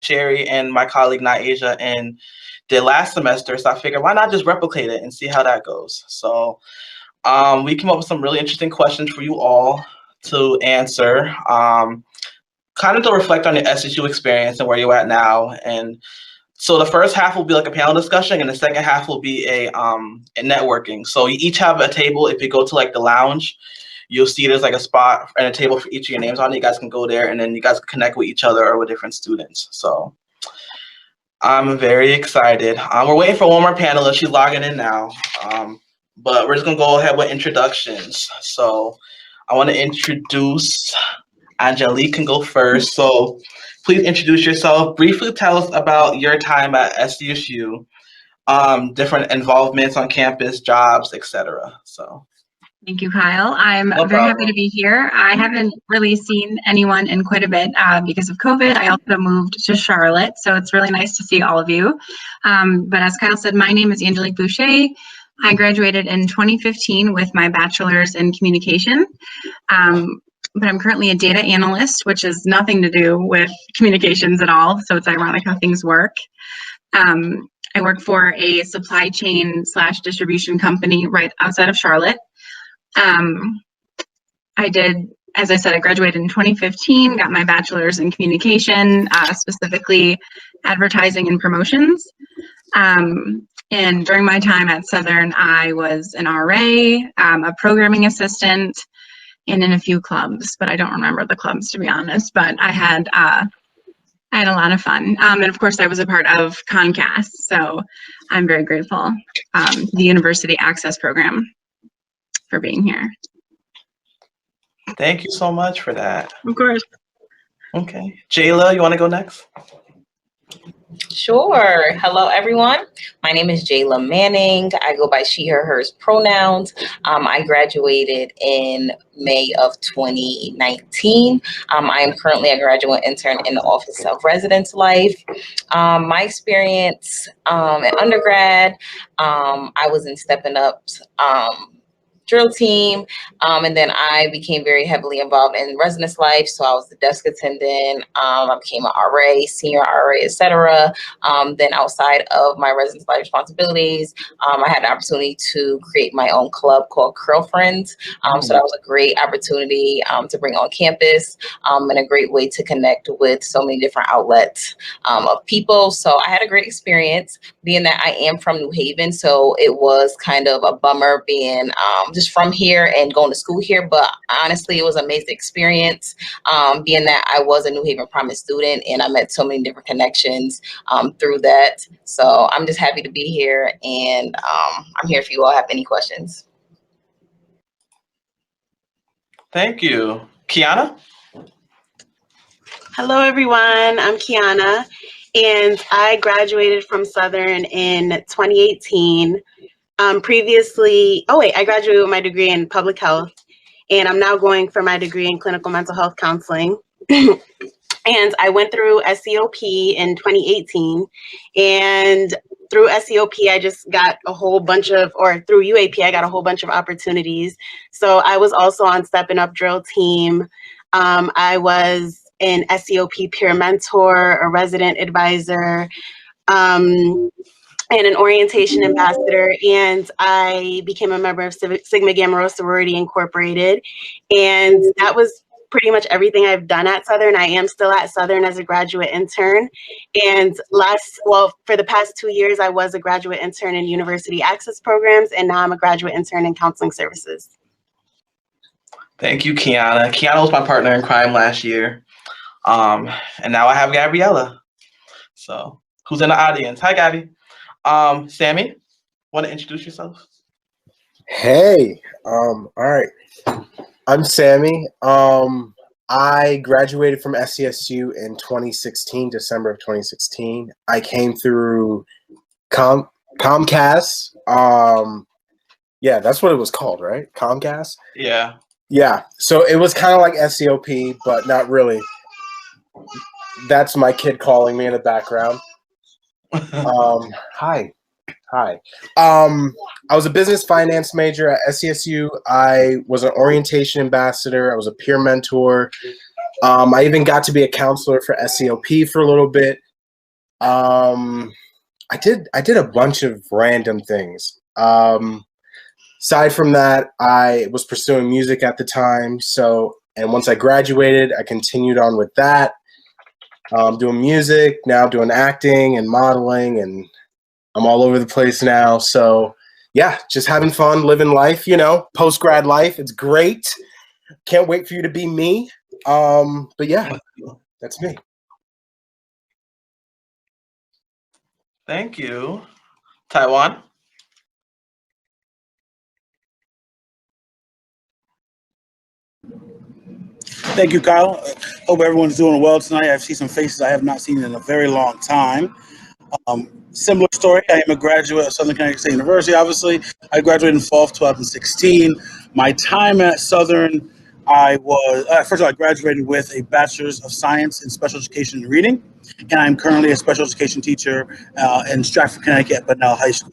Cherry and my colleague Naisha did last semester. So I figured, why not just replicate it and see how that goes? So we came up with some really interesting questions for you all to answer, kind of to reflect on your SSU experience and where you're at now. And so the first half will be like a panel discussion, and the second half will be a networking. So you each have a table. If you go to like the lounge, you'll see there's like a spot and a table for each of your names on it. You guys can go there, and then you guys can connect with each other or with different students. So I'm very excited. We're waiting for one more panelist. She's logging in now. But we're just gonna go ahead with introductions. So I want to introduce Angelique. Can go first. So please introduce yourself. Briefly tell us about your time at SCSU, different involvements on campus, jobs, etc. So. Thank you, Kyle. I'm very happy to be here. I haven't really seen anyone in quite a bit because of COVID. I also moved to Charlotte, so it's really nice to see all of you. But as Kyle said, my name is Angelique Boucher. I graduated in 2015 with my bachelor's in communication. But I'm currently a data analyst, which has nothing to do with communications at all. So it's ironic how things work. I work for a supply chain / distribution company right outside of Charlotte. I did, as I said, I graduated in 2015, got my bachelor's in communication, specifically advertising and promotions. And during my time at Southern, I was an RA, a programming assistant, and in a few clubs, but I don't remember the clubs, to be honest. But I had a lot of fun. And of course, I was a part of Concast, so I'm very grateful to the University Access Program for being here. Thank you so much for that. Of course. Okay. Jayla, you want to go next? Sure. Hello, everyone. My name is Jayla Manning. I go by she, her, hers pronouns. I graduated in May of 2019. I am currently a graduate intern in the Office of Residence Life. My experience in undergrad, I was in Stepping Up's drill team, and then I became very heavily involved in residence life. So I was the desk attendant, I became an RA, senior RA, etc. Then outside of my residence life responsibilities, I had an opportunity to create my own club called Girlfriends. So that was a great opportunity to bring on campus, and a great way to connect with so many different outlets of people. So I had a great experience, being that I am from New Haven. So it was kind of a bummer being just from here and going to school here, but honestly, it was an amazing experience, being that I was a New Haven Promise student and I met so many different connections through that. So I'm just happy to be here, and I'm here if you all have any questions. Thank you. Kiana? Hello, everyone. I'm Kiana, and I graduated from Southern in 2018. I graduated with my degree in public health, and I'm now going for my degree in clinical mental health counseling. And I went through SCOP in 2018, and through SCOP, I just got a whole bunch of, or through UAP, I got a whole bunch of opportunities. So I was also on Stepping Up drill team. I was an SCOP peer mentor, a resident advisor, and an orientation ambassador, and I became a member of Sigma Gamma Rho Sorority Incorporated, and that was pretty much everything I've done at Southern. I am still at Southern as a graduate intern, and for the past 2 years, I was a graduate intern in university access programs, and now I'm a graduate intern in counseling services. Thank you, Kiana. Kiana was my partner in crime last year, and now I have Gabriella, so who's in the audience. Hi, Gabby. Sammy, want to introduce yourself? Hey, all right. I'm Sammy. I graduated from SCSU in 2016, December of 2016. I came through Comcast. Yeah, that's what it was called, right? Comcast? Yeah. Yeah, so it was kind of like SCOP, but not really. That's my kid calling me in the background. Hi. I was a business finance major at SCSU. I was an orientation ambassador. I was a peer mentor. I even got to be a counselor for SCOP for a little bit. I did a bunch of random things. Aside from that, I was pursuing music at the time. And once I graduated, I continued on with that. Doing music, now doing acting and modeling, and I'm all over the place now. So yeah, just having fun, living life, post-grad life. It's great. Can't wait for you to be me. But yeah, that's me. Thank you. Tywan? Thank you, Kyle. Hope everyone's doing well tonight. I've seen some faces I have not seen in a very long time. Similar story. I am a graduate of Southern Connecticut State University, obviously. I graduated in fall of 2016. My time at Southern, first of all, I graduated with a Bachelor's of Science in Special Education and Reading, and I'm currently a special education teacher in Stratford, Connecticut, but now high school.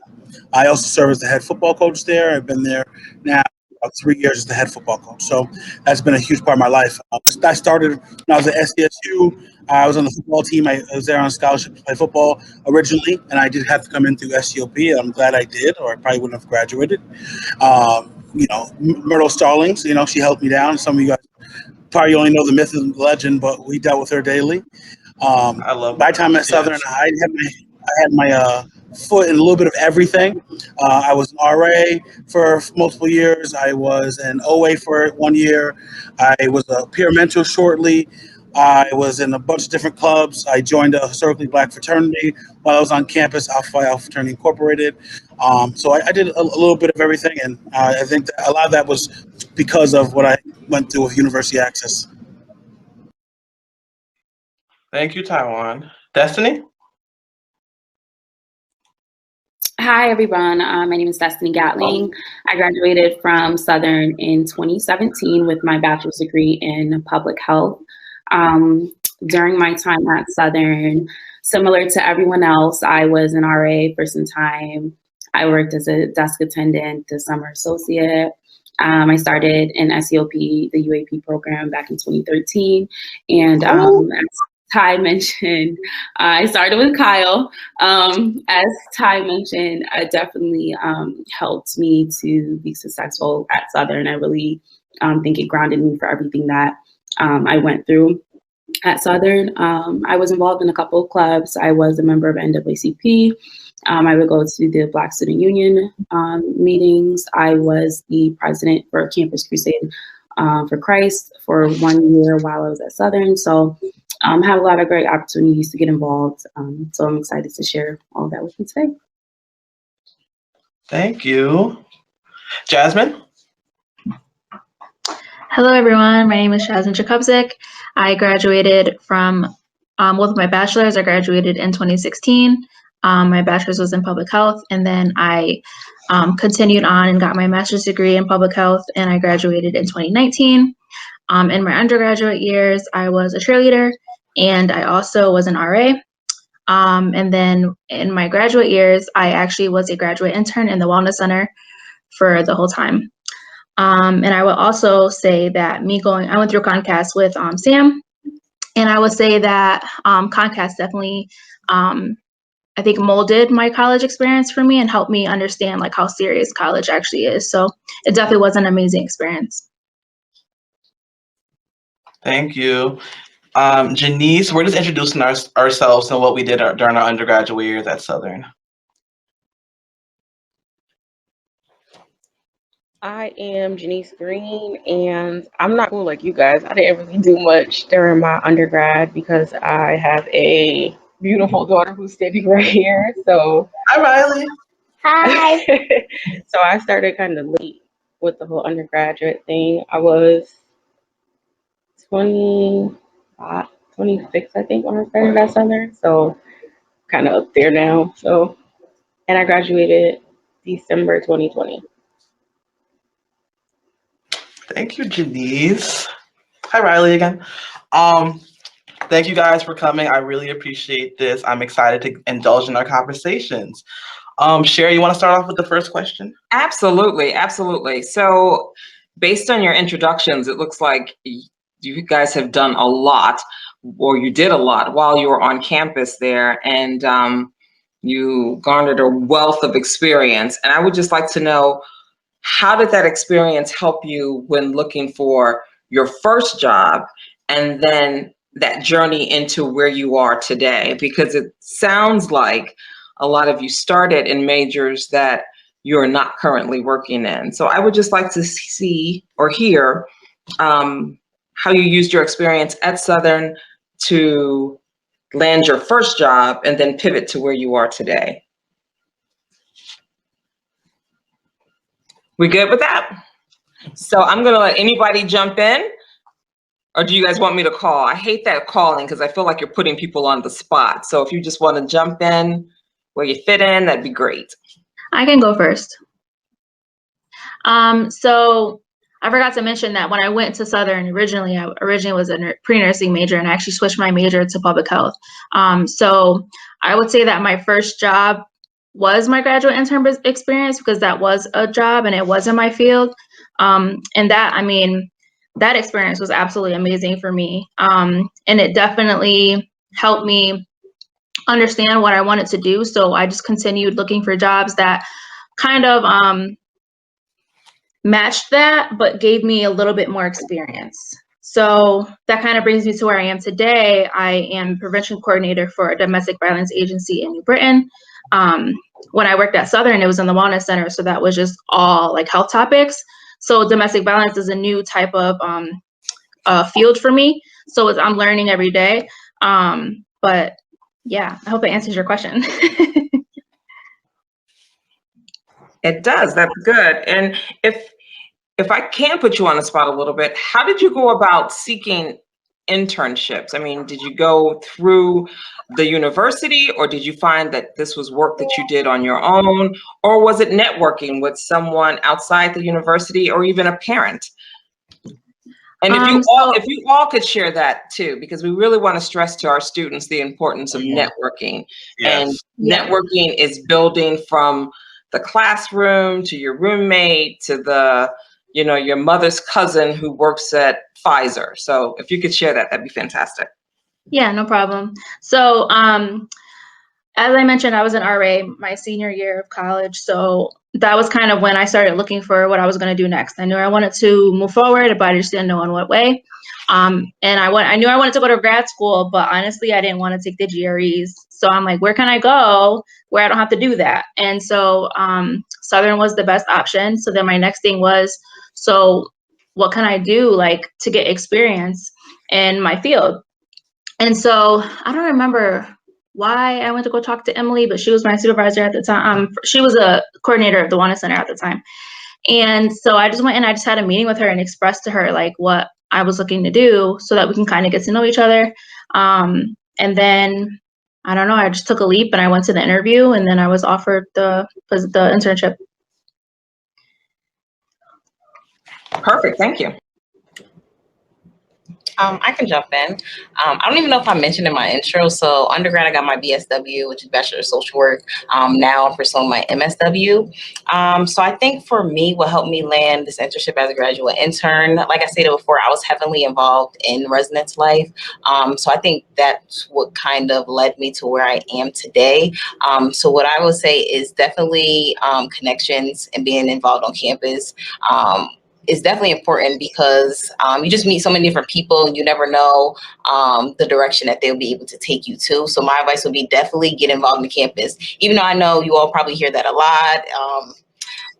I also serve as the head football coach there. I've been there now about 3 years as the head football coach. So that's been a huge part of my life. I started when I was at SCSU. I was on the football team. I was there on a scholarship to play football originally, and I did have to come in through SCOP. I'm glad I did, or I probably wouldn't have graduated. Myrtle Stallings, she helped me down. Some of you guys probably only know the myth and the legend, but we dealt with her daily. I love my time at Southern, I had my foot in a little bit of everything. I was an RA for multiple years. I was an OA for 1 year. I was a peer mentor shortly. I was in a bunch of different clubs. I joined a historically Black fraternity while I was on campus, Alpha Phi Alpha Fraternity Incorporated. So I did a little bit of everything, and I think that a lot of that was because of what I went through with University Access. Thank you, Tywan. Destiny? Hi, everyone. My name is Destiny Gatling. I graduated from Southern in 2017 with my bachelor's degree in public health. During my time at Southern, similar to everyone else, I was an RA for some time. I worked as a desk attendant, the summer associate. I started in SCOP, the UAP program, back in 2013. And as Ty mentioned, I started with Kyle. As Ty mentioned, it definitely helped me to be successful at Southern. I really think it grounded me for everything that I went through at Southern. I was involved in a couple of clubs. I was a member of NAACP. I would go to the Black Student Union meetings. I was the president for Campus Crusade for Christ for 1 year while I was at Southern. So had a lot of great opportunities to get involved. So I'm excited to share all of that with you today. Thank you. Jazmyn? Hello, everyone. My name is Jazmyn Jakubczyk. I graduated from, with my bachelor's, I graduated in 2016. My bachelor's was in public health, and then I continued on and got my master's degree in public health, and I graduated in 2019. In my undergraduate years, I was a cheerleader, and I also was an RA. And then in my graduate years, I actually was a graduate intern in the Wellness Center for the whole time. And I would also say that I went through Concast with Sam, and I would say that Concast definitely, I think, molded my college experience for me and helped me understand like how serious college actually is. So it definitely was an amazing experience. Thank you. Genise, we're just introducing ourselves and what we did during our undergraduate years at Southern. I am Genise Greene, and I'm not cool like you guys. I didn't really do much during my undergrad because I have a beautiful daughter who's standing right here. So hi, Riley. Hi. So I started kind of late with the whole undergraduate thing. I was 25, 26, I think, when I started at Southern. So kind of up there now. So, and I graduated December 2020. Thank you, Genise. Hi, Riley again. Thank you guys for coming. I really appreciate this. I'm excited to indulge in our conversations. Sherry, you want to start off with the first question? Absolutely, absolutely. So based on your introductions, it looks like you guys have done a lot. or you did a lot while you were on campus there, and you garnered a wealth of experience. And I would just like to know, how did that experience help you when looking for your first job, and then that journey into where you are today? Because it sounds like a lot of you started in majors that you're not currently working in. So I would just like to see or hear how you used your experience at Southern to land your first job and then pivot to where you are today. We good with that? So I'm gonna let anybody jump in, or do you guys want me to call? I hate that calling because I feel like you're putting people on the spot. So if you just want to jump in where you fit in, that'd be great. I can go first. So I forgot to mention that when I went to Southern originally, I was a pre-nursing major, and I actually switched my major to public health. So I would say that my first job was my graduate intern experience, because that was a job and it was in my field. And that, I mean, that experience was absolutely amazing for me. And it definitely helped me understand what I wanted to do. So I just continued looking for jobs that kind of matched that, but gave me a little bit more experience. So that kind of brings me to where I am today. I am prevention coordinator for a domestic violence agency in New Britain. When I worked at Southern, it was in the Wellness Center, so that was just all like health topics. So domestic violence is a new type of field for me. So I'm learning every day. But yeah, I hope it answers your question. It does. That's good. And if I can put you on the spot a little bit, how did you go about seeking internships? I mean, did you go through the university, or did you find that this was work that you did on your own, or was it networking with someone outside the university, or even a parent? And if you all could share that too, because we really want to stress to our students the importance of networking. Yes. And networking is building from the classroom to your roommate to the, you know, your mother's cousin who works at Pfizer. So if you could share that, that'd be fantastic. Yeah, no problem. So as I mentioned, I was an RA my senior year of college. So that was kind of when I started looking for what I was going to do next. I knew I wanted to move forward, but I just didn't know in what way. And I knew I wanted to go to grad school, but honestly, I didn't want to take the GREs. So I'm like, where can I go where I don't have to do that? And so Southern was the best option. So then my next thing was, so what can I do like to get experience in my field? And so I don't remember why I went to go talk to Emily, but she was my supervisor at the time. She was a coordinator of the Wellness Center at the time. And so I just went and I just had a meeting with her and expressed to her like what I was looking to do so that we can kind of get to know each other. And then, I don't know, I just took a leap and I went to the interview, and then I was offered the internship. Perfect, thank you. I can jump in. I don't even know if I mentioned in my intro. So undergrad, I got my BSW, which is Bachelor of Social Work. Now I'm pursuing my MSW. So I think for me, what helped me land this internship as a graduate intern, like I stated before, I was heavily involved in residence life. So I think that's what kind of led me to where I am today. So what I would say is definitely connections and being involved on campus. Is definitely important because you just meet so many different people and you never know the direction that they'll be able to take you to. So my advice would be definitely get involved in the campus, even though I know you all probably hear that a lot,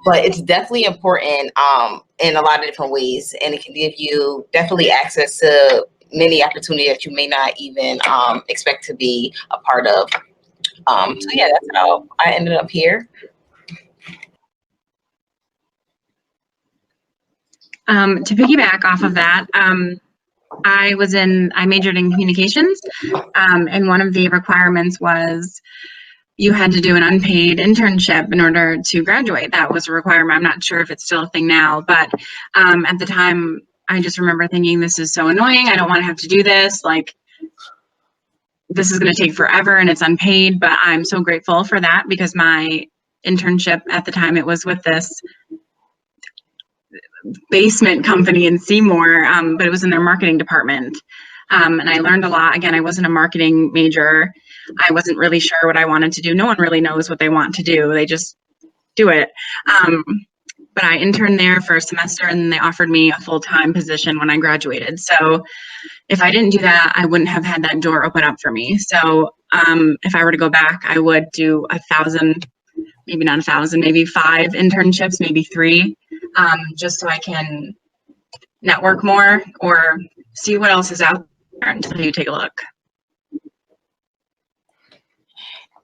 but it's definitely important in a lot of different ways. And it can give you definitely access to many opportunities that you may not even expect to be a part of. So yeah, that's how I ended up here. To piggyback off of that, I majored in communications, and one of the requirements was you had to do an unpaid internship in order to graduate. That was a requirement. I'm not sure if it's still a thing now, but at the time, I just remember thinking, this is so annoying. I don't want to have to do this. Like, this is going to take forever and it's unpaid, but I'm so grateful for that because my internship at the time, it was with this basement company in Seymour, but it was in their marketing department. And I learned a lot. Again, I wasn't a marketing major. I wasn't really sure what I wanted to do. No one really knows what they want to do. They just do it. But I interned there for a semester, and they offered me a full-time position when I graduated. So if I didn't do that, I wouldn't have had that door open up for me. So if I were to go back, I would do 1,000, maybe not 1,000, maybe 5 internships, maybe 3, just so I can network more or see what else is out there until you take a look.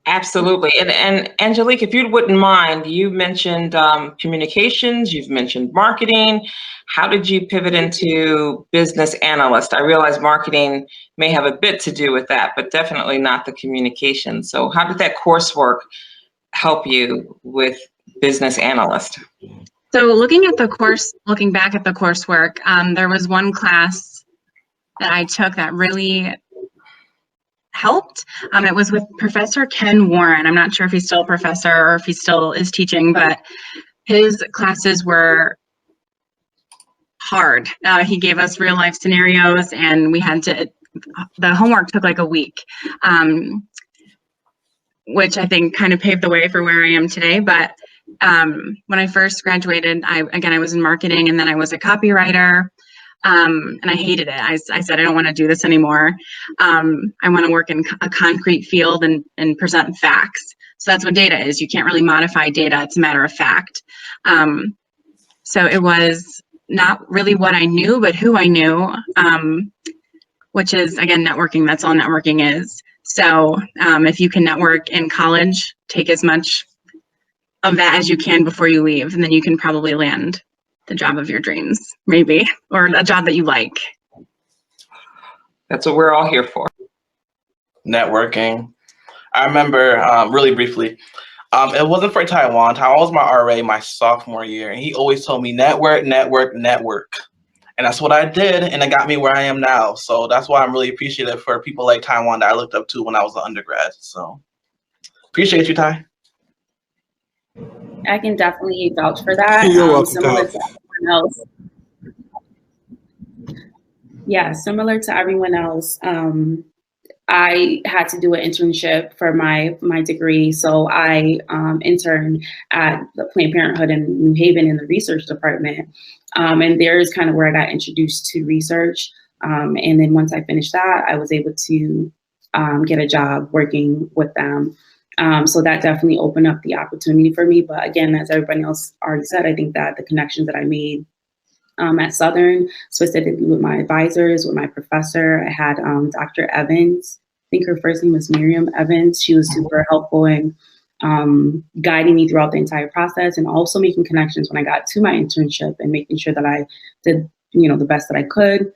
Absolutely. And Angelique, if you wouldn't mind, you mentioned communications, you've mentioned marketing. How did you pivot into business analyst? I realize marketing may have a bit to do with that, but definitely not the communication. So how did that coursework help you with business analyst? So looking back at the coursework, there was one class that I took that really helped. It was with Professor Ken Warren. I'm not sure if he's still a professor or if he still is teaching, but his classes were hard. He gave us real life scenarios, and we had to, the homework took like a week, which I think kind of paved the way for where I am today. But when I first graduated, I was in marketing, and then I was a copywriter. And I hated it. I said, I don't want to do this anymore. I want to work in a concrete field and present facts. So that's what data is. You can't really modify data. It's a matter of fact. So it was not really what I knew, but who I knew, which is, again, networking. That's all networking is. So if you can network in college, take as much of that as you can before you leave, and then you can probably land the job of your dreams, maybe, or a job that you like. That's what we're all here for. Networking. I remember really briefly, it wasn't for Tywan. Tywan was my RA my sophomore year, and he always told me network, network, network. And that's what I did, and it got me where I am now. So that's why I'm really appreciative for people like Tywan that I looked up to when I was an undergrad. So appreciate you, Ty. I can definitely vouch for that. You're welcome. Similar to everyone else. Yeah, similar to everyone else. I had to do an internship for my degree. So I interned at the Planned Parenthood in New Haven in the research department. And there's kind of where I got introduced to research. And then once I finished that, I was able to get a job working with them. So that definitely opened up the opportunity for me. But again, as everybody else already said, I think that the connections that I made at Southern, specifically with my advisors, with my professor, I had Dr. Evans. I think her first name was Miriam Evans. She was super helpful in guiding me throughout the entire process, and also making connections when I got to my internship and making sure that I did, the best that I could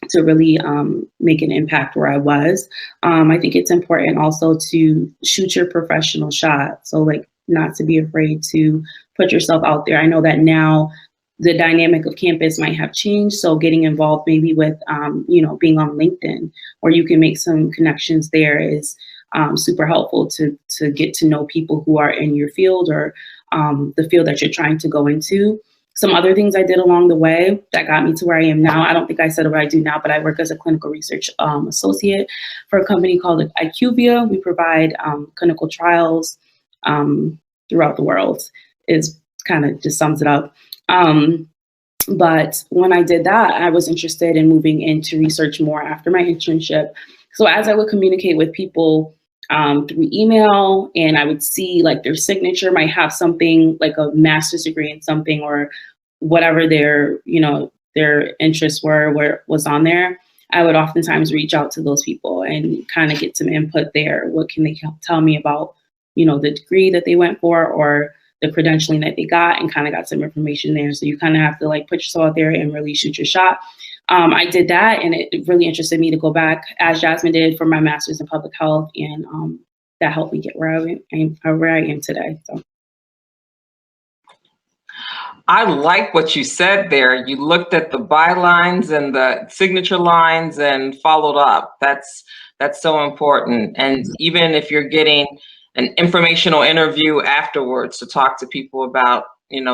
to really make an impact where I was. I think it's important also to shoot your professional shot. So like not to be afraid to put yourself out there. I know that now the dynamic of campus might have changed. So getting involved maybe with, being on LinkedIn, or you can make some connections there, is super helpful to get to know people who are in your field or the field that you're trying to go into. Some other things I did along the way that got me to where I am now. I don't think I said what I do now, but I work as a clinical research associate for a company called IQVIA. We provide clinical trials throughout the world, is kind of just sums it up. But when I did that, I was interested in moving into research more after my internship. So as I would communicate with people through email, and I would see like their signature might have something like a master's degree in something, or whatever their interests were, where it was on there, I would oftentimes reach out to those people and kind of get some input there. What can they tell me about, the degree that they went for, or the credentialing that they got, and kind of got some information there. So you kind of have to like put yourself out there and really shoot your shot. I did that, and it really interested me to go back, as Jazmyn did, for my master's in public health, and that helped me get where I am today. So. I like what you said there. You looked at the bylines and the signature lines and followed up. That's so important. And even if you're getting an informational interview afterwards to talk to people about,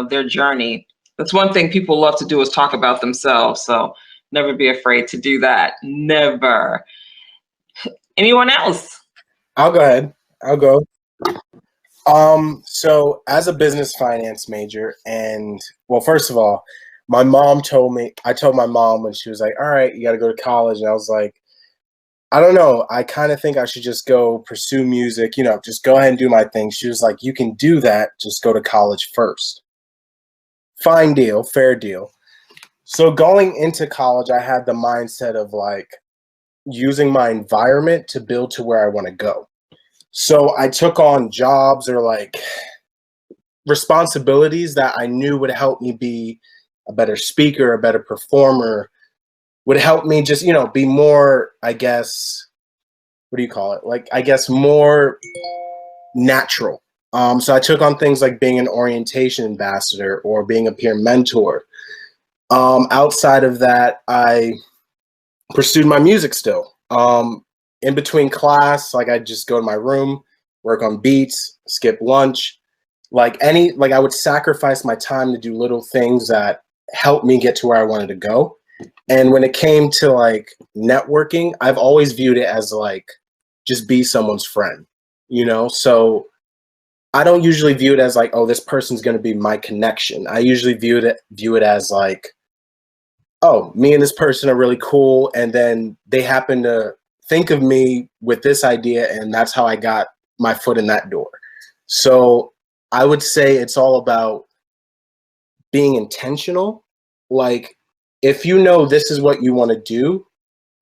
their journey, that's one thing people love to do, is talk about themselves. So Never be afraid to do that. Never. Anyone else? I'll go ahead. I'll go. So as a business finance major, and well, first of all, I told my mom when she was like, all right, you got to go to college. And I was like, I don't know. I kind of think I should just go pursue music, just go ahead and do my thing. She was like, you can do that. Just go to college first. Fine deal, fair deal. So going into college, I had the mindset of like using my environment to build to where I want to go. So I took on jobs or like responsibilities that I knew would help me be a better speaker, a better performer, would help me just, be more, I guess, what do you call it? Like, I guess more natural. So I took on things like being an orientation ambassador or being a peer mentor. Outside of that, I pursued my music still. In between class, like I'd just go to my room, work on beats, skip lunch, I would sacrifice my time to do little things that helped me get to where I wanted to go. And when it came to like networking, I've always viewed it as like, just be someone's friend, So I don't usually view it as like, oh, this person's going to be my connection. I usually view it as like, oh, me and this person are really cool. And then they happen to think of me with this idea. And that's how I got my foot in that door. So I would say it's all about being intentional. Like, if this is what you want to do,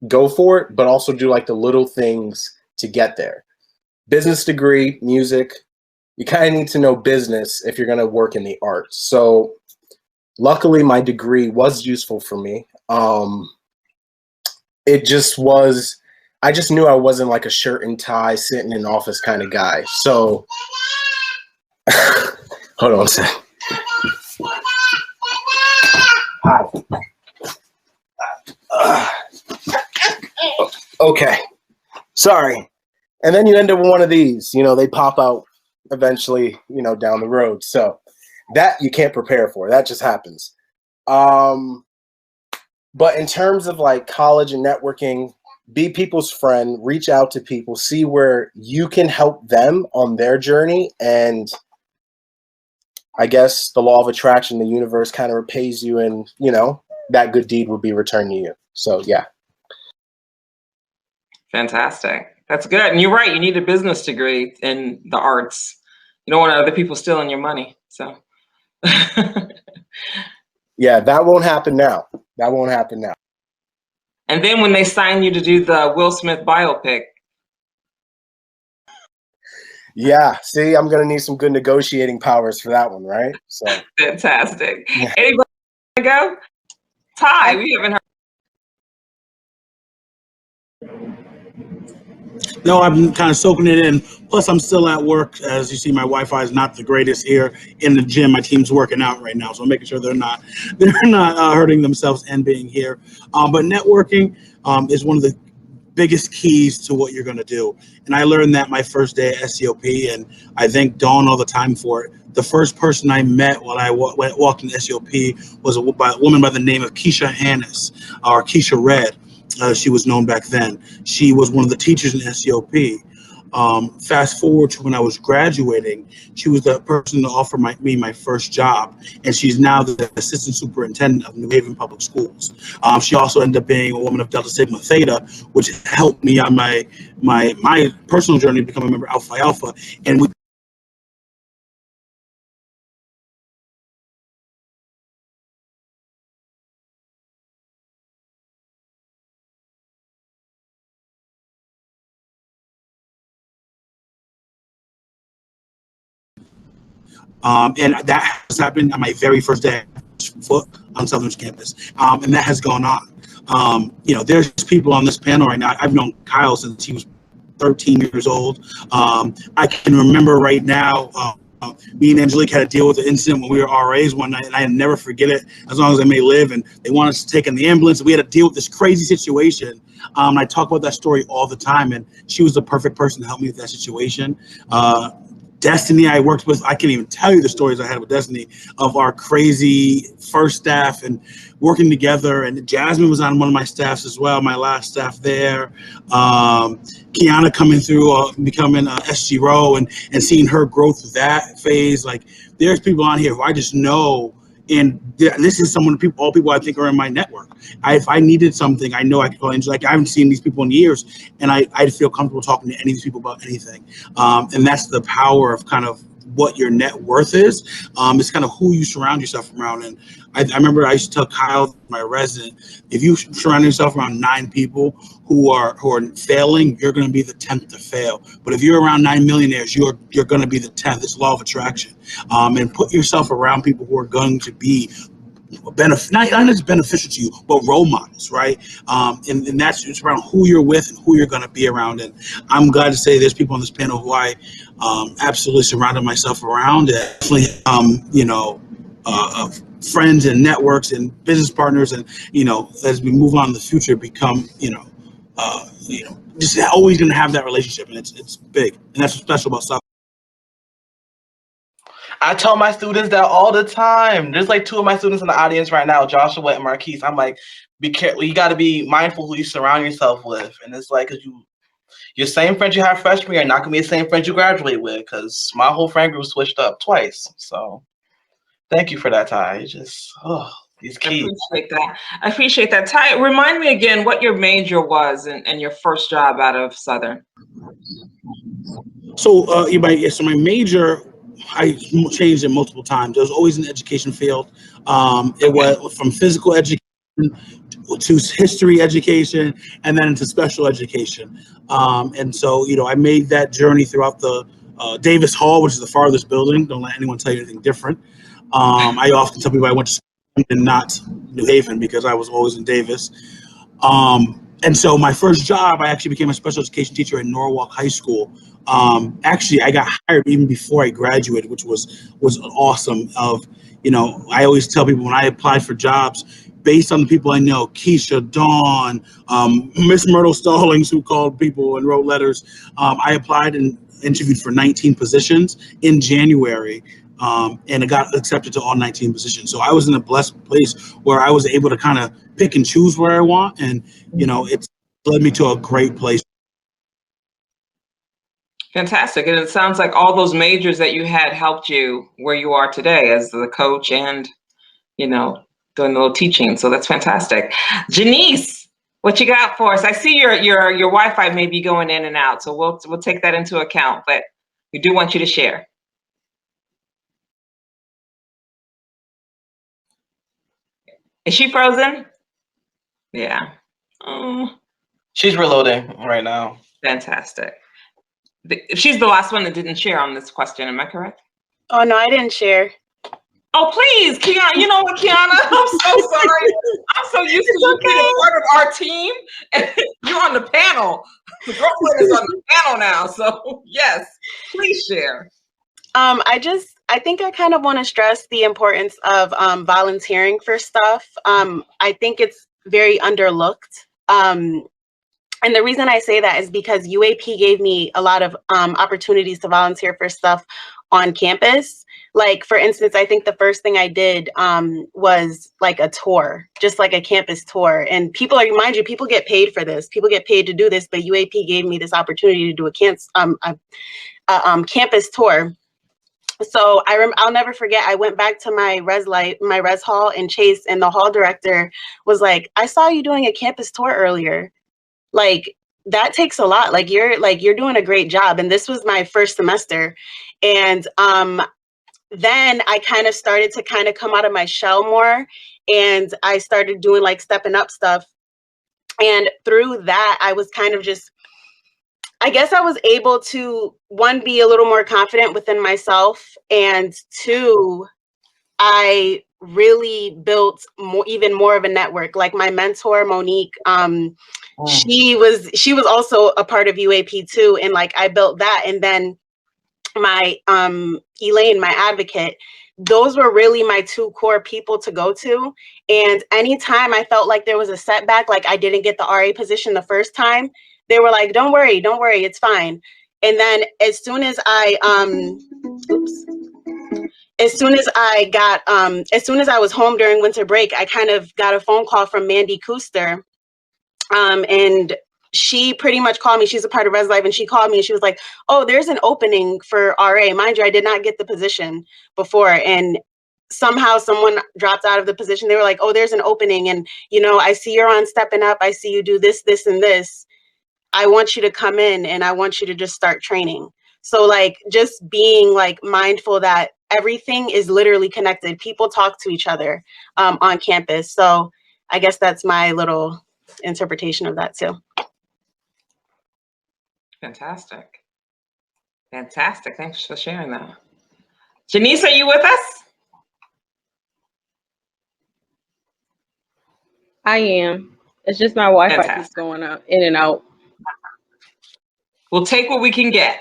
go for it, but also do like the little things to get there. Business degree, music, you kind of need to know business if you're going to work in the arts. So luckily my degree was useful for me. I just knew I wasn't like a shirt and tie sitting in an office kind of guy. So hold on a second. Hi. Okay, sorry. And then you end up with one of these, they pop out eventually, down the road. So that you can't prepare for. That just happens. But in terms of like college and networking, be people's friend, reach out to people, see where you can help them on their journey. And I guess the law of attraction, the universe kind of repays you, and, that good deed will be returned to you. So, yeah. Fantastic. That's good. And you're right. You need a business degree in the arts. You don't want other people stealing your money. So. Yeah, that won't happen now. That won't happen now. And then when they sign you to do the Will Smith biopic. Yeah, see, I'm going to need some good negotiating powers for that one, right? So fantastic. Yeah. Anybody go? Ty, we haven't heard. No, I'm kind of soaking it in. Plus, I'm still at work. As you see, my Wi-Fi is not the greatest here in the gym. My team's working out right now, so I'm making sure they're not hurting themselves and being here. But networking is one of the biggest keys to what you're going to do. And I learned that my first day at SCOP, and I thank Dawn all the time for it. The first person I met when I walked in SCOP was a woman by the name of Keisha Hannis, or Keisha Red. She was known back then. She was one of the teachers in SCOP. Fast forward to when I was graduating, she was the person to offer me my first job, and she's now the assistant superintendent of New Haven Public Schools. She also ended up being a woman of Delta Sigma Theta, which helped me on my personal journey to become a member of Alpha Alpha. And we and that has happened on my very first day foot on Southern's campus, and that has gone on. There's people on this panel right now. I've known Kyle since he was 13 years old. I can remember right now, me and Angelique had to deal with an incident when we were RAs one night, and I never forget it as long as I may live. And they wanted us to take in the ambulance. We had to deal with this crazy situation. I talk about that story all the time, and she was the perfect person to help me with that situation. Destiny I worked with, I can't even tell you the stories I had with Destiny of our crazy first staff and working together. And Jazmyn was on one of my staffs as well, my last staff there. Kiana coming through, becoming SG Row and seeing her growth through that phase. Like, there's people on here who I just know, and this is all people I think are in my network. If I needed something, I know I could call Angel. Like, I haven't seen these people in years, and I feel comfortable talking to any of these people about anything. And that's the power of kind of what your net worth is. It's kind of who you surround yourself around. And I remember I used to tell Kyle, my resident, if you surround yourself around 9 people who are failing, you're going to be the 10th to fail. But if you're around 9 millionaires, you're going to be the 10th. It's law of attraction. And put yourself around people who are going to be not just beneficial to you, but role models, right? And that's just around who you're with and who you're going to be around. And I'm glad to say there's people on this panel who I absolutely surrounded myself around. Definitely, friends and networks and business partners, and as we move on in the future, become just always going to have that relationship, and it's big, and that's what's special about South. I tell my students that all the time. There's like 2 of my students in the audience right now, Joshua and Marquise. I'm like, be careful. You got to be mindful who you surround yourself with. And it's like, because your same friends you have freshman year are not going to be the same friends you graduate with, because my whole friend group switched up twice. So thank you for that, Ty. These keys. I appreciate that. Ty, remind me again what your major was and your first job out of Southern. So my major, I changed it multiple times. It was always in the education field. It was from physical education to history education, and then into special education. And so, I made that journey throughout the Davis Hall, which is the farthest building. Don't let anyone tell you anything different. I often tell people I went to school and not New Haven, because I was always in Davis. And so my first job, I actually became a special education teacher at Norwalk High School. Actually, I got hired even before I graduated, which was awesome. I always tell people when I applied for jobs, based on the people I know, Keisha, Dawn, Miss Myrtle Stallings, who called people and wrote letters. I applied and interviewed for 19 positions in January, and it got accepted to all 19 positions. So I was in a blessed place where I was able to kind of pick and choose where I want, and it's led me to a great place. Fantastic. And it sounds like all those majors that you had helped you where you are today as the coach and, doing a little teaching. So that's fantastic. Genise, what you got for us? I see your Wi-Fi may be going in and out, so we'll take that into account, but we do want you to share. Is she frozen? Yeah. She's reloading right now. Fantastic. She's the last one that didn't share on this question. Am I correct? Oh, no, I didn't share. Oh, please, Kiana. You know what, Kiana? I'm so sorry. I'm so used to you being a part of our team. And you're on the panel. The girlfriend is on the panel now. So, yes, please share. I think I kind of want to stress the importance of volunteering for stuff. I think it's very underlooked. And the reason I say that is because UAP gave me a lot of opportunities to volunteer for stuff on campus. Like, for instance, I think the first thing I did was like a tour, just like a campus tour. And people mind you, people get paid for this. People get paid to do this, but UAP gave me this opportunity to do a campus tour. So I'll never forget, I went back to my res hall, and Chase and the hall director was like, I saw you doing a campus tour earlier. Like, that takes a lot. Like, you're doing a great job. And this was my first semester. And then I kind of started to come out of my shell more, and I started doing like stepping up stuff. And through that, I was kind of just, I guess I was able to, 1, be a little more confident within myself, and 2, I really built even more of a network. Like my mentor, Monique, she was also a part of UAP too. And like, I built that. And then my Elaine, my advocate, those were really my 2 core people to go to. And anytime I felt like there was a setback, like I didn't get the RA position the first time, they were like, don't worry, it's fine. And then as soon as I was home during winter break, I kind of got a phone call from Mandy Kuster. And she pretty much called me. She's a part of Res Life, and she called me and she was like, oh, there's an opening for RA. Mind you, I did not get the position before. And somehow someone dropped out of the position. They were like, oh, there's an opening. And, you know, I see you're on Stepping Up. I see you do this, this, and this. I want you to come in and I want you to just start training. So like just being like mindful that everything is literally connected. People talk to each other on campus. So I guess that's my little interpretation of that too. Fantastic. Fantastic. Thanks for sharing that. Genise, are you with us? I am. It's just my Wi-Fi keeps going out, in and out. We'll take what we can get.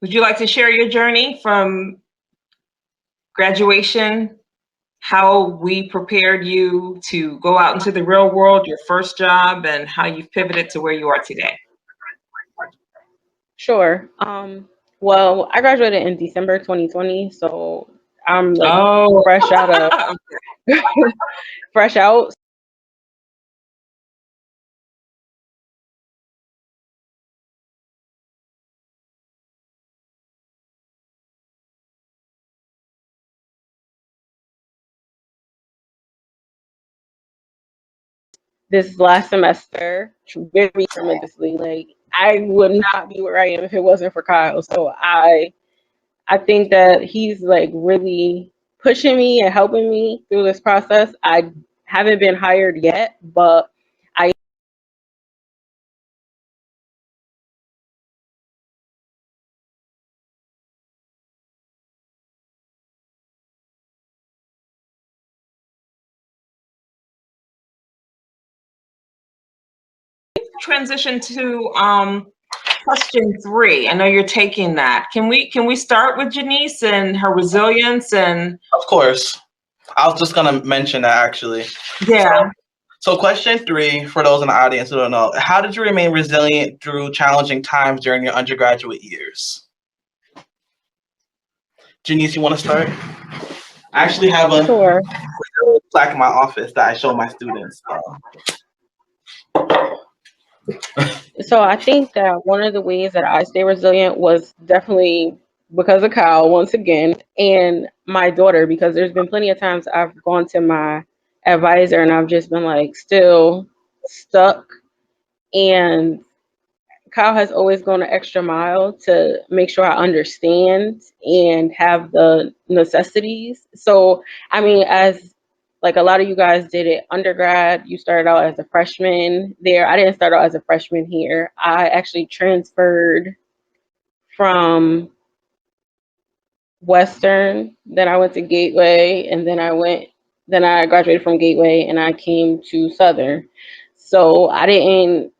Would you like to share your journey from graduation, how we prepared you to go out into the real world, your first job, and how you've pivoted to where you are today? Sure. Well, I graduated in December 2020, so I'm like fresh out of fresh out. This last semester, very tremendously. Like I would not be where I am if it wasn't for Kyle. So I think that he's like really pushing me and helping me through this process. I haven't been hired yet, but I transition to question 3. I know you're taking that. Can we start with Genise and her resilience? And of course, I was just gonna mention that actually. Yeah. So question 3, for those in the audience who don't know, how did you remain resilient through challenging times during your undergraduate years? Genise, you want to start? I actually have a plaque in my office that I show my students. So I think that one of the ways that I stay resilient was definitely because of Kyle once again, and my daughter, because there's been plenty of times I've gone to my advisor and I've just been like still stuck, and Kyle has always gone an extra mile to make sure I understand and have the necessities. So I mean, as like a lot of you guys did it undergrad, you started out as a freshman there. I didn't start out as a freshman here. I actually transferred from Western, then I went to Gateway, and then I graduated from Gateway and I came to Southern. So I didn't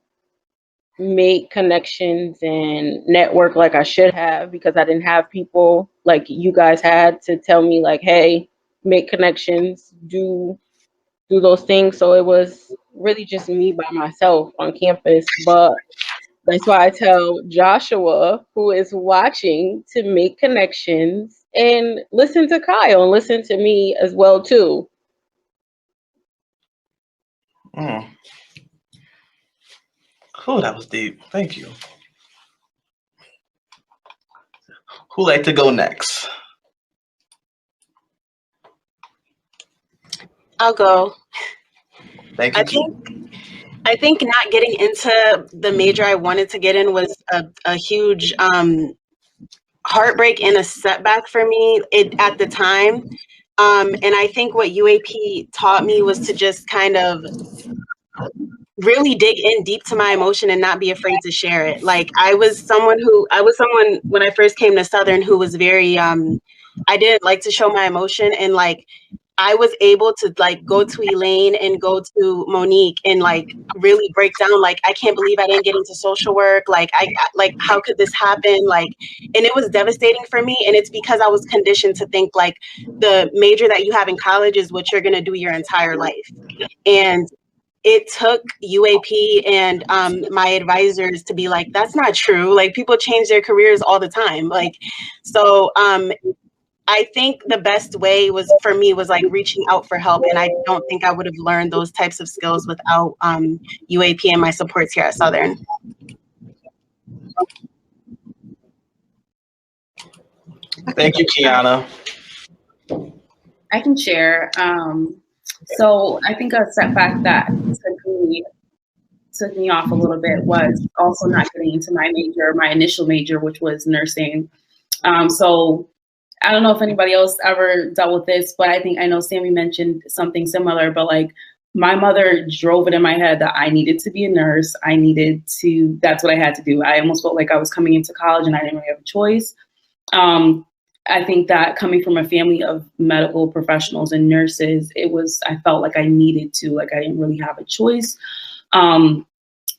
make connections and network like I should have because I didn't have people like you guys had to tell me like, hey, make connections, do those things. So it was really just me by myself on campus. But that's why I tell Joshua, who is watching, to make connections and listen to Kyle and listen to me as well too. Cool, that was deep. Thank you. Who'd like to go next? I'll go. Thank you. I think not getting into the major I wanted to get in was a huge heartbreak and a setback for me at the time. And I think what UAP taught me was to just kind of really dig in deep to my emotion and not be afraid to share it. Like I was someone when I first came to Southern who was very, I didn't like to show my emotion, and like I was able to like go to Elaine and go to Monique and like really break down, like, I can't believe I didn't get into social work. Like, how could this happen? Like, and it was devastating for me. And it's because I was conditioned to think like the major that you have in college is what you're going to do your entire life. And it took UAP and my advisors to be like, that's not true. Like, people change their careers all the time. Like, so I think the best way was for me was like reaching out for help. And I don't think I would have learned those types of skills without UAP and my supports here at Southern. Thank you, Kiana. I can share. So I think a setback that took me off a little bit was also not getting into my major, my initial major, which was nursing. So I don't know if anybody else ever dealt with this, but I know Sammy mentioned something similar, but like my mother drove it in my head that I needed to be a nurse. That's what I had to do. I almost felt like I was coming into college and I didn't really have a choice. I think that coming from a family of medical professionals and nurses, I felt like I needed to, like I didn't really have a choice. And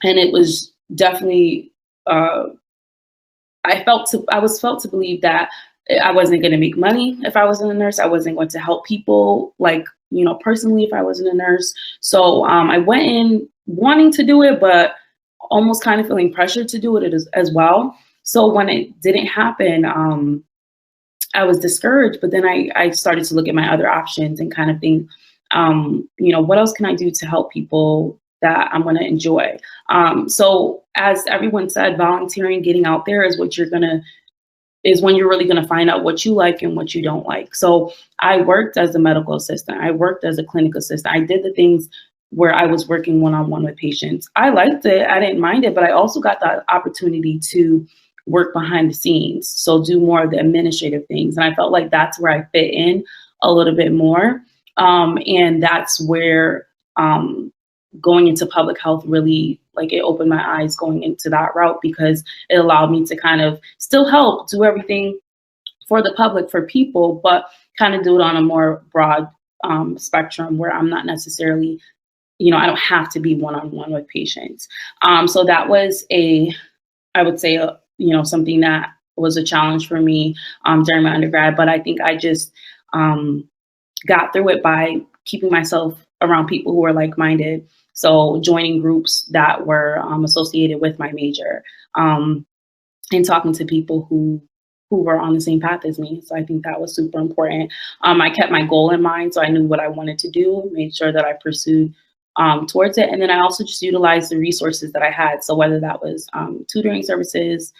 it was definitely, I was felt to believe that I wasn't going to make money if I wasn't a nurse. I wasn't going to help people, like, personally, if I wasn't a nurse. So I went in wanting to do it, but almost kind of feeling pressured to do it as well. So when it didn't happen, I was discouraged, but then I started to look at my other options and kind of think, what else can I do to help people that I'm going to enjoy? So as everyone said, volunteering, getting out there is when you're really going to find out what you like and what you don't like. So I worked as a medical assistant. I worked as a clinic assistant. I did the things where I was working one-on-one with patients. I liked it. I didn't mind it, but I also got the opportunity to work behind the scenes. So do more of the administrative things. And I felt like that's where I fit in a little bit more. And that's where going into public health really, like, it opened my eyes going into that route, because it allowed me to kind of still help do everything for the public, for people, but kind of do it on a more broad spectrum where I'm not necessarily, I don't have to be one-on-one with patients. So that was I would say, something that was a challenge for me during my undergrad, but I think I just got through it by keeping myself around people who were like-minded. So joining groups that were associated with my major, and talking to people who were on the same path as me. So I think that was super important. I kept my goal in mind, so I knew what I wanted to do, made sure that I pursued towards it. And then I also just utilized the resources that I had. So whether that was tutoring services,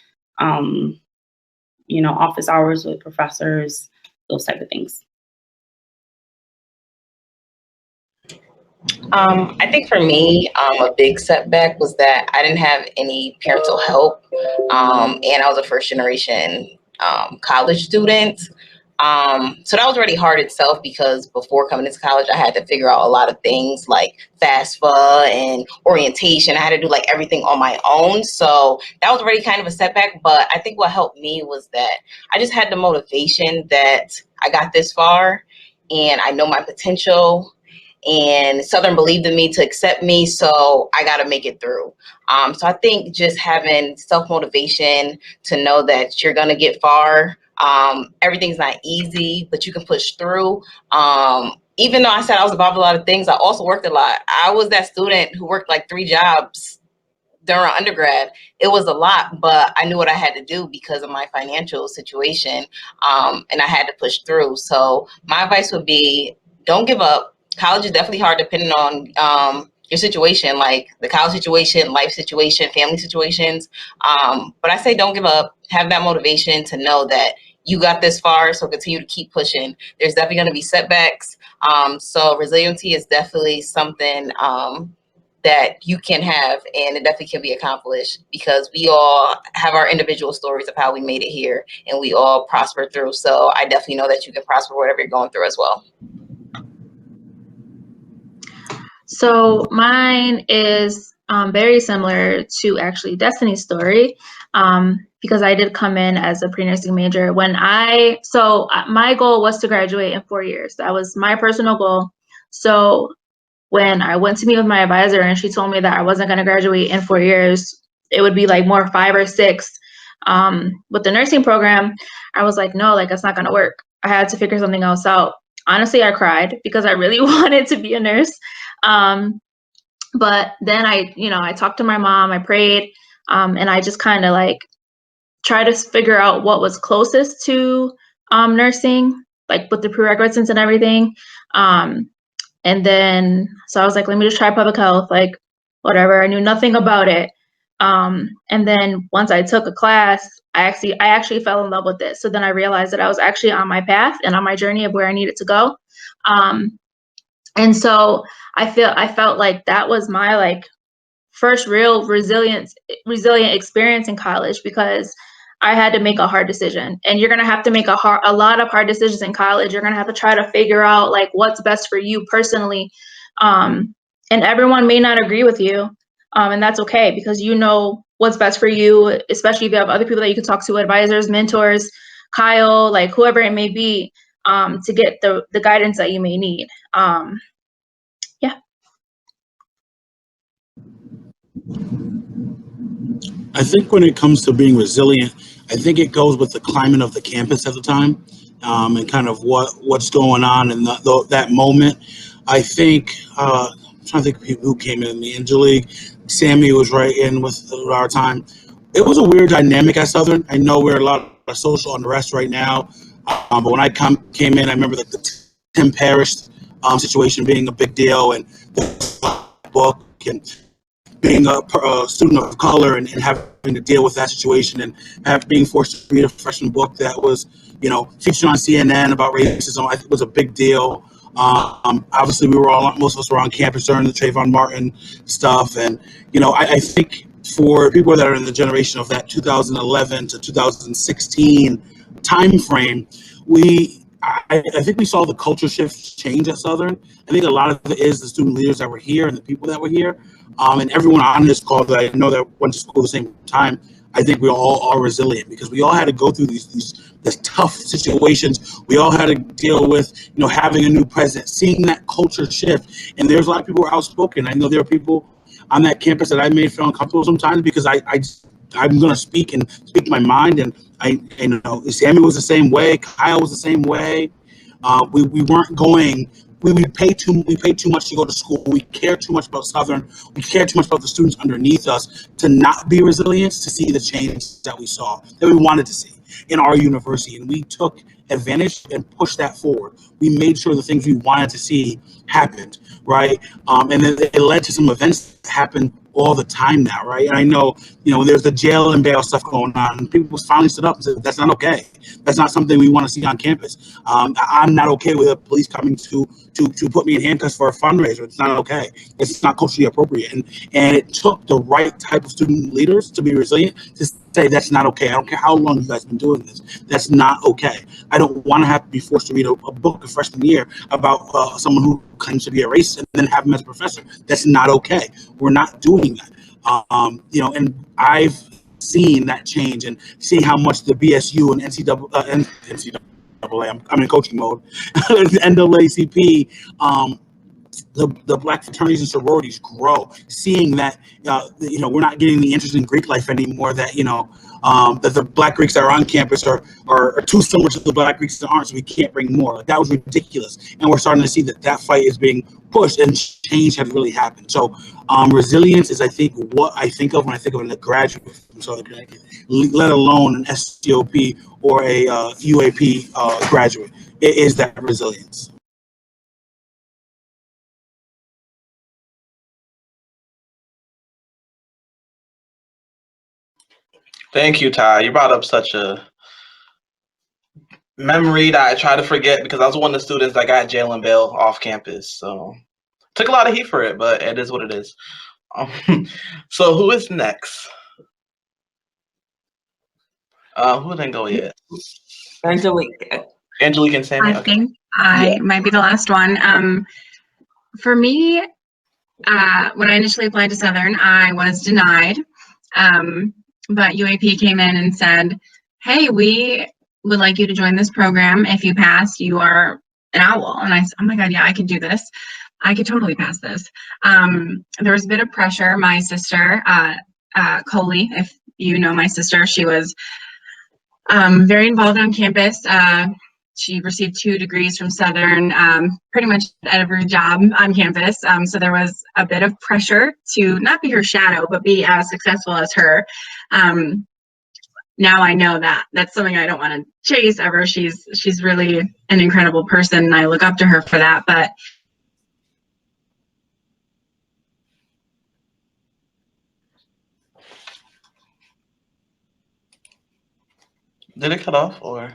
office hours with professors, those type of things. I think for me, a big setback was that I didn't have any parental help, and I was a first generation college student. So that was already hard itself, because before coming into college, I had to figure out a lot of things like FAFSA and orientation. I had to do like everything on my own. So that was already kind of a setback. But I think what helped me was that I just had the motivation that I got this far and I know my potential. And Southern believed in me to accept me, so I got to make it through. So I think just having self-motivation to know that you're going to get far. Everything's not easy, but you can push through. Even though I said I was involved in a lot of things, I also worked a lot. I was that student who worked like 3 jobs during undergrad. It was a lot, but I knew what I had to do because of my financial situation, and I had to push through. So my advice would be, don't give up. College is definitely hard depending on your situation, like the college situation, life situation, family situations. But I say don't give up. Have that motivation to know that you got this far, so continue to keep pushing. There's definitely going to be setbacks. So resiliency is definitely something that you can have, and it definitely can be accomplished, because we all have our individual stories of how we made it here, and we all prosper through. So I definitely know that you can prosper whatever you're going through as well. So mine is very similar to actually Destiny's story, because I did come in as a pre-nursing major. My goal was to graduate in 4 years. That was my personal goal. So when I went to meet with my advisor and she told me that I wasn't going to graduate in 4 years, it would be like more 5 or 6. With the nursing program, I was like, no, like, that's not going to work. I had to figure something else out. Honestly, I cried because I really wanted to be a nurse. But then I talked to my mom, I prayed, and I just kind of like tried to figure out what was closest to nursing, like with the prerequisites and everything. And then, so I was like, let me just try public health, like whatever. I knew nothing about it. And then once I took a class, I actually fell in love with it. So then I realized that I was actually on my path and on my journey of where I needed to go. And so I felt like that was my like first real resilient experience in college, because I had to make a hard decision. And you're going to have to make a lot of hard decisions in college. You're going to have to try to figure out like what's best for you personally. And everyone may not agree with you. And that's okay, because you know what's best for you, especially if you have other people that you can talk to, advisors, mentors, Kyle, like whoever it may be, to get the guidance that you may need. Yeah. I think when it comes to being resilient, I think it goes with the climate of the campus at the time, and kind of what's going on in that moment. I think, I'm trying to think of people who came in, the Angelique, Sammy was right in with our time. It was a weird dynamic at Southern. I know we're a lot of social unrest right now, but when I came in, I remember like the Tim Parrish situation being a big deal, and the book, and being a student of color and having to deal with that situation, and being forced to read a freshman book that was, featured on CNN about racism, I think was a big deal. Obviously, most of us were on campus during the Trayvon Martin stuff, and I think for people that are in the generation of that 2011 to 2016 time frame, I think we saw the culture shift change at Southern. I think a lot of it is the student leaders that were here and the people that were here. And everyone on this call that I know that went to school at the same time, I think we all are resilient, because we all had to go through these tough situations. We all had to deal with, having a new president, seeing that culture shift. And there's a lot of people who are outspoken. I know there are people on that campus that I may feel uncomfortable sometimes, because I'm going to speak my mind. And I know Sammy was the same way. Kyle was the same way. We weren't going. We pay too much to go to school. We care too much about Southern. We care too much about the students underneath us to not be resilient, to see the change that we saw, that we wanted to see in our university. And we took advantage and pushed that forward. We made sure the things we wanted to see happened, right? And then it led to some events that happen all the time now, right? And I know, there's the jail and bail stuff going on, and people finally stood up and said, that's not okay. That's not something we want to see on campus. I'm not okay with the police coming to put me in handcuffs for a fundraiser. It's not okay. It's not culturally appropriate. And it took the right type of student leaders to be resilient, to say that's not okay. I don't care how long you guys have been doing this. That's not okay. I don't want to have to be forced to read a book a freshman year about someone who claims to be a racist and then have him as a professor. That's not okay. We're not doing that. And I've seen that change, and seeing how much the BSU and NCAA, I'm in coaching mode, the NAACP, the black fraternities and sororities grow, seeing that, we're not getting the interest in Greek life anymore, that, that the black Greeks that are on campus are too similar to the black Greeks that aren't, so we can't bring more. Like, that was ridiculous. And we're starting to see that fight is being pushed, and change has really happened. So resilience is, I think, what I think of when I think of a graduate from Southern Connecticut, let alone an SCOP or a UAP graduate. It is that resilience. Thank you, Ty. You brought up such a memory that I try to forget, because I was one of the students that got jail and bail off campus. So took a lot of heat for it, but it is what it is. So who is next? Who didn't go yet? Angelique. Angelique and Sammy. I think I might be the last one. For me, when I initially applied to Southern, I was denied. But UAP came in and said, hey, we would like you to join this program. If you pass, you are an owl. And I said, oh my God, yeah, I could do this. I could totally pass this. There was a bit of pressure. My sister, Coley, if you know my sister, she was very involved on campus. She received 2 degrees from Southern, pretty much at every job on campus. So there was a bit of pressure to not be her shadow, but be as successful as her. Now I know that that's something I don't want to chase ever. She's really an incredible person, and I look up to her for that. But did it cut off or?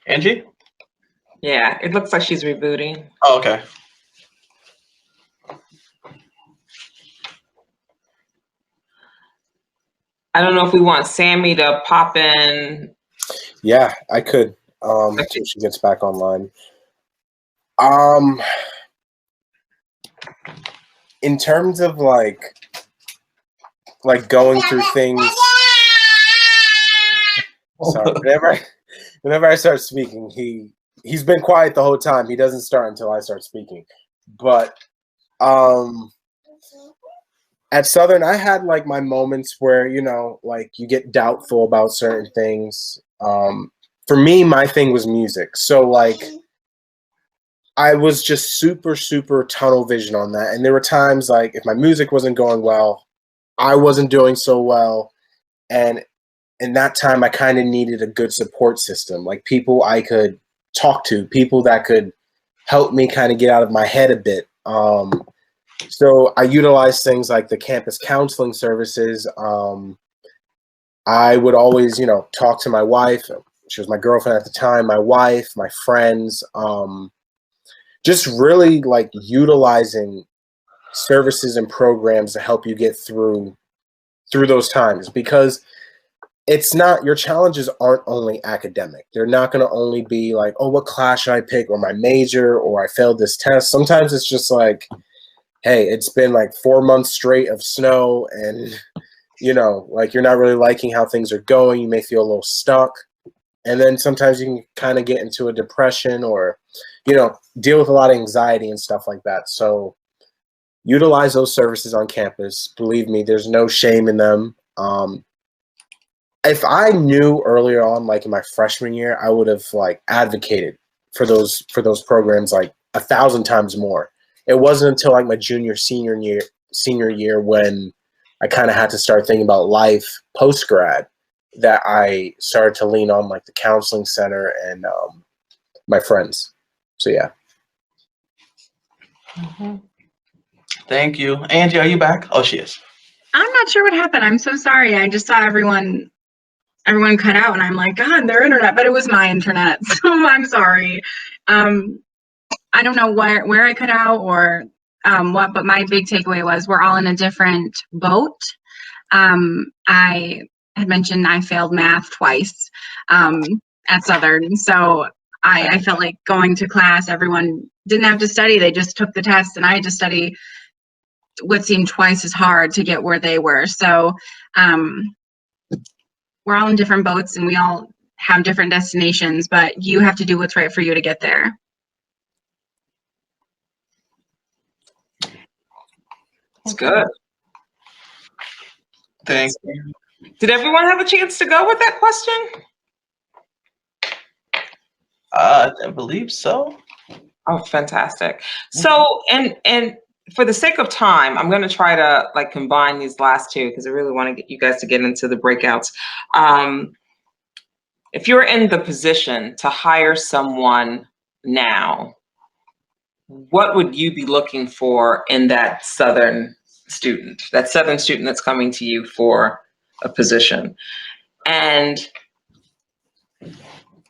Angie? Yeah, it looks like she's rebooting. Oh, okay. I don't know if we want Sammy to pop in. Yeah, I could. Until she gets back online. In terms of like going through things. Sorry, whenever I start speaking, he's been quiet the whole time. He doesn't start until I start speaking. But at Southern, I had like my moments where, you know, like you get doubtful about certain things. For me, my thing was music. So like I was just super, super tunnel vision on that. And there were times like if my music wasn't going well, I wasn't doing so well. And in that time, I kind of needed a good support system, like people I could talk to, people that could help me kind of get out of my head a bit. So I utilized things like the campus counseling services. I would always, you know, talk to my wife. She was my girlfriend at the time, my wife, my friends, just really like utilizing services and programs to help you get through those times, because it's not, your challenges aren't only academic. They're not going to only be like, oh, what class should I pick, or my major, or I failed this test. Sometimes it's just like, hey, it's been like 4 months straight of snow and, you know, like you're not really liking how things are going. You may feel a little stuck. And then sometimes you can kind of get into a depression or, you know, deal with a lot of anxiety and stuff like that. So utilize those services on campus. Believe me, there's no shame in them. If I knew earlier on, like in my freshman year, I would have like advocated for those programs like 1,000 times more. It wasn't until like my senior year when I kind of had to start thinking about life post grad that I started to lean on like the counseling center and my friends. So yeah. Mm-hmm. Thank you. Angie, are you back? Oh, she is. I'm not sure what happened. I'm so sorry. I just saw everyone cut out, and I'm like, God, their internet, but it was my internet, so I'm sorry. I don't know where I cut out or what, but my big takeaway was we're all in a different boat. I had mentioned I failed math twice at Southern, so I felt like going to class, everyone didn't have to study, they just took the test, and I had to study what seemed twice as hard to get where they were. So we're all in different boats and we all have different destinations, but you have to do what's right for you to get there. That's good. Thanks. Did everyone have a chance to go with that question? I believe so. Oh, fantastic. So, and for the sake of time, I'm going to try to like combine these last two because I really want to get you guys to get into the breakouts. If you're in the position to hire someone now, what would you be looking for in that Southern student that's coming to you for a position? And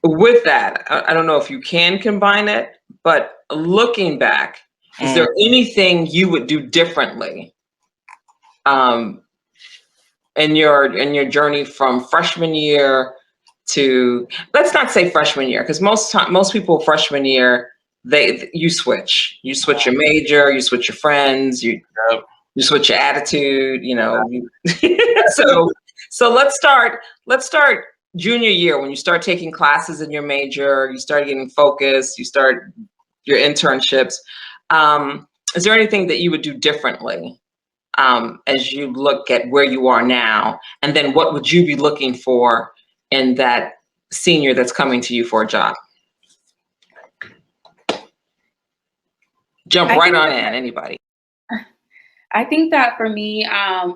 with that, I don't know if you can combine it, but looking back, is there anything you would do differently in your journey from freshman year to, let's not say freshman year, because most people freshman year, you switch your major, you switch your friends, you switch your attitude, you know. So let's start junior year, when you start taking classes in your major, you start getting focused, you start your internships. Is there anything that you would do differently as you look at where you are now? And then what would you be looking for in that senior that's coming to you for a job? Jump right on in, anybody. I think that for me,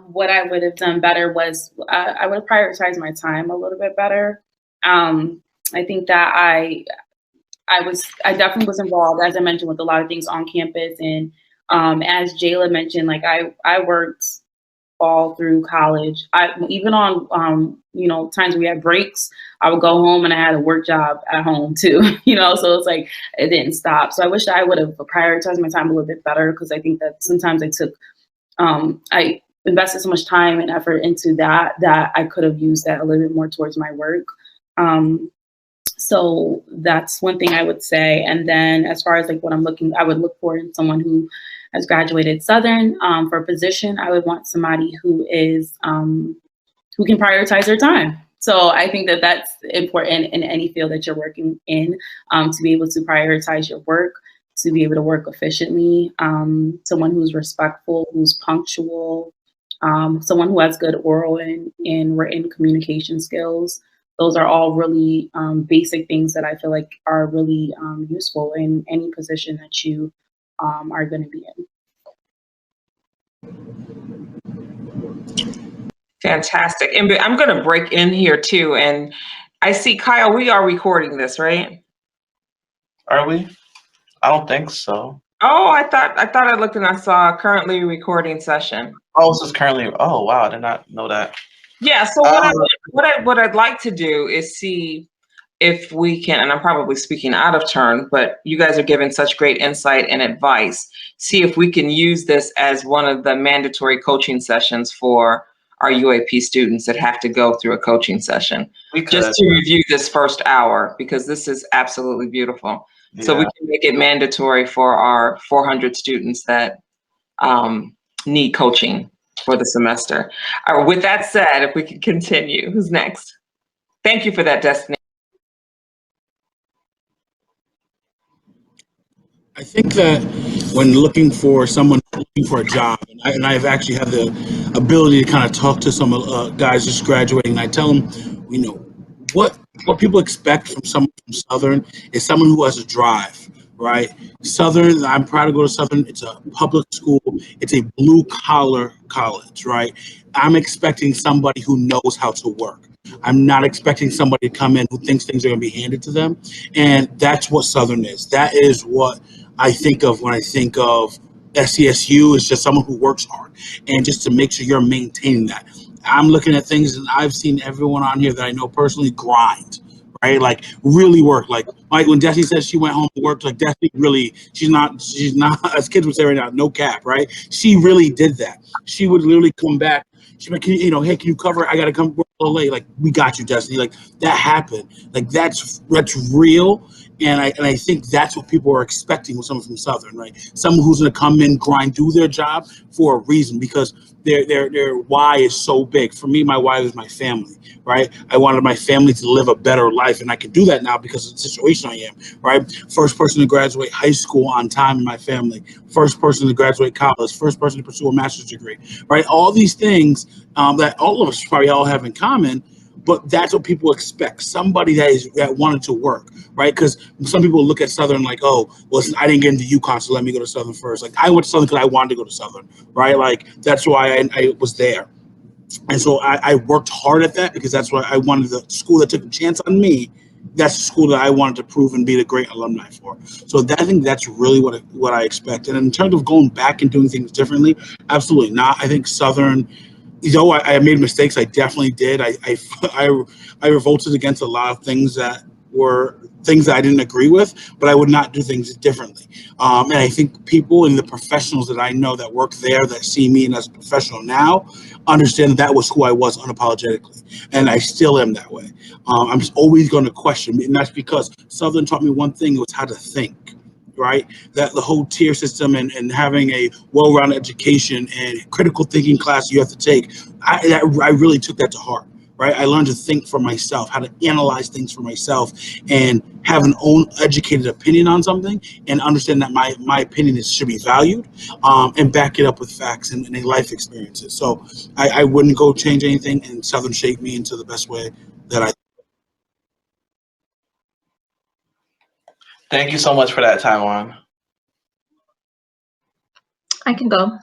what I would have done better was I would have prioritized my time a little bit better. I think that I definitely was involved, as I mentioned, with a lot of things on campus. And as Jayla mentioned, like I worked all through college. Even on times we had breaks, I would go home and I had a work job at home too. So it's like it didn't stop. So I wish I would have prioritized my time a little bit better, because I think that sometimes I invested so much time and effort into that I could have used that a little bit more towards my work. So that's one thing I would say. And then as far as like what I would look for in someone who has graduated Southern for a position, I would want somebody who who can prioritize their time. So I think that that's important in any field that you're working in, to be able to prioritize your work, to be able to work efficiently, someone who's respectful, who's punctual, someone who has good oral and written communication skills. Those are all really basic things that I feel like are really useful in any position that you are going to be in. Fantastic. And I'm going to break in here too. And I see, Kyle, we are recording this, right? Are we? I don't think so. Oh, I thought I looked and I saw currently recording session. Oh, this is currently. Oh, wow. I did not know that. Yeah. So what I'd like to do is see if we can, and I'm probably speaking out of turn, but you guys are giving such great insight and advice. See if we can use this as one of the mandatory coaching sessions for our UAP students that have to go through a coaching session, just to review this first hour, because this is absolutely beautiful. Yeah. So we can make it mandatory for our 400 students that need coaching for the semester. With that said, if we can continue, who's next? Thank you for that, Destiny. I think that when looking for someone looking for a job, and I've actually had the ability to kind of talk to some guys just graduating, and I tell them, what people expect from someone from Southern is someone who has a drive, right? Southern, I'm proud to go to Southern. It's a public school. It's a blue collar college, right? I'm expecting somebody who knows how to work. I'm not expecting somebody to come in who thinks things are going to be handed to them. And that's what Southern is. That is what I think of when I think of SCSU. Is just someone who works hard, and just to make sure you're maintaining that. I'm looking at things, and I've seen everyone on here that I know personally grind, right? Like really work. Like when Destiny says she went home to work, like Destiny really, she's not, as kids would say right now, no cap, right? She really did that. She would literally come back. She'd be like, hey, can you cover it? I got to come work a little late. Like, we got you, Destiny. Like, that happened. Like, that's real. And I think that's what people are expecting with someone from Southern, right? Someone who's going to come in, grind, do their job for a reason, because their why is so big. For me, my why is my family, right? I wanted my family to live a better life, and I can do that now because of the situation I am, right? First person to graduate high school on time in my family. First person to graduate college. First person to pursue a master's degree, right? All these things that all of us probably all have in common. But that's what people expect. Somebody that wanted to work, right? Because some people look at Southern like, oh, well, I didn't get into UConn, so let me go to Southern first. Like, I went to Southern because I wanted to go to Southern, right? Like, that's why I was there. And so I worked hard at that, because that's why I wanted the school that took a chance on me. That's the school that I wanted to prove and be the great alumni for. So I think that's really what I expect. And in terms of going back and doing things differently, absolutely not. I think Southern, I made mistakes. I definitely did. I revolted against a lot of things that were things that I didn't agree with, but I would not do things differently. And I think people and the professionals that I know that work there, that see me and as a professional now, understand that was who I was unapologetically. And I still am that way. I'm just always going to question, and that's because Southern taught me one thing: it was how to think. Right? That the whole tier system and having a well-rounded education and critical thinking class you have to take, I really took that to heart. Right? I learned to think for myself, how to analyze things for myself, and have an own educated opinion on something, and understand that my opinion should be valued, and back it up with facts and life experiences. So I wouldn't go change anything, and Southern shaped me into the best way that I. Thank you so much for that, Tywan. I can go.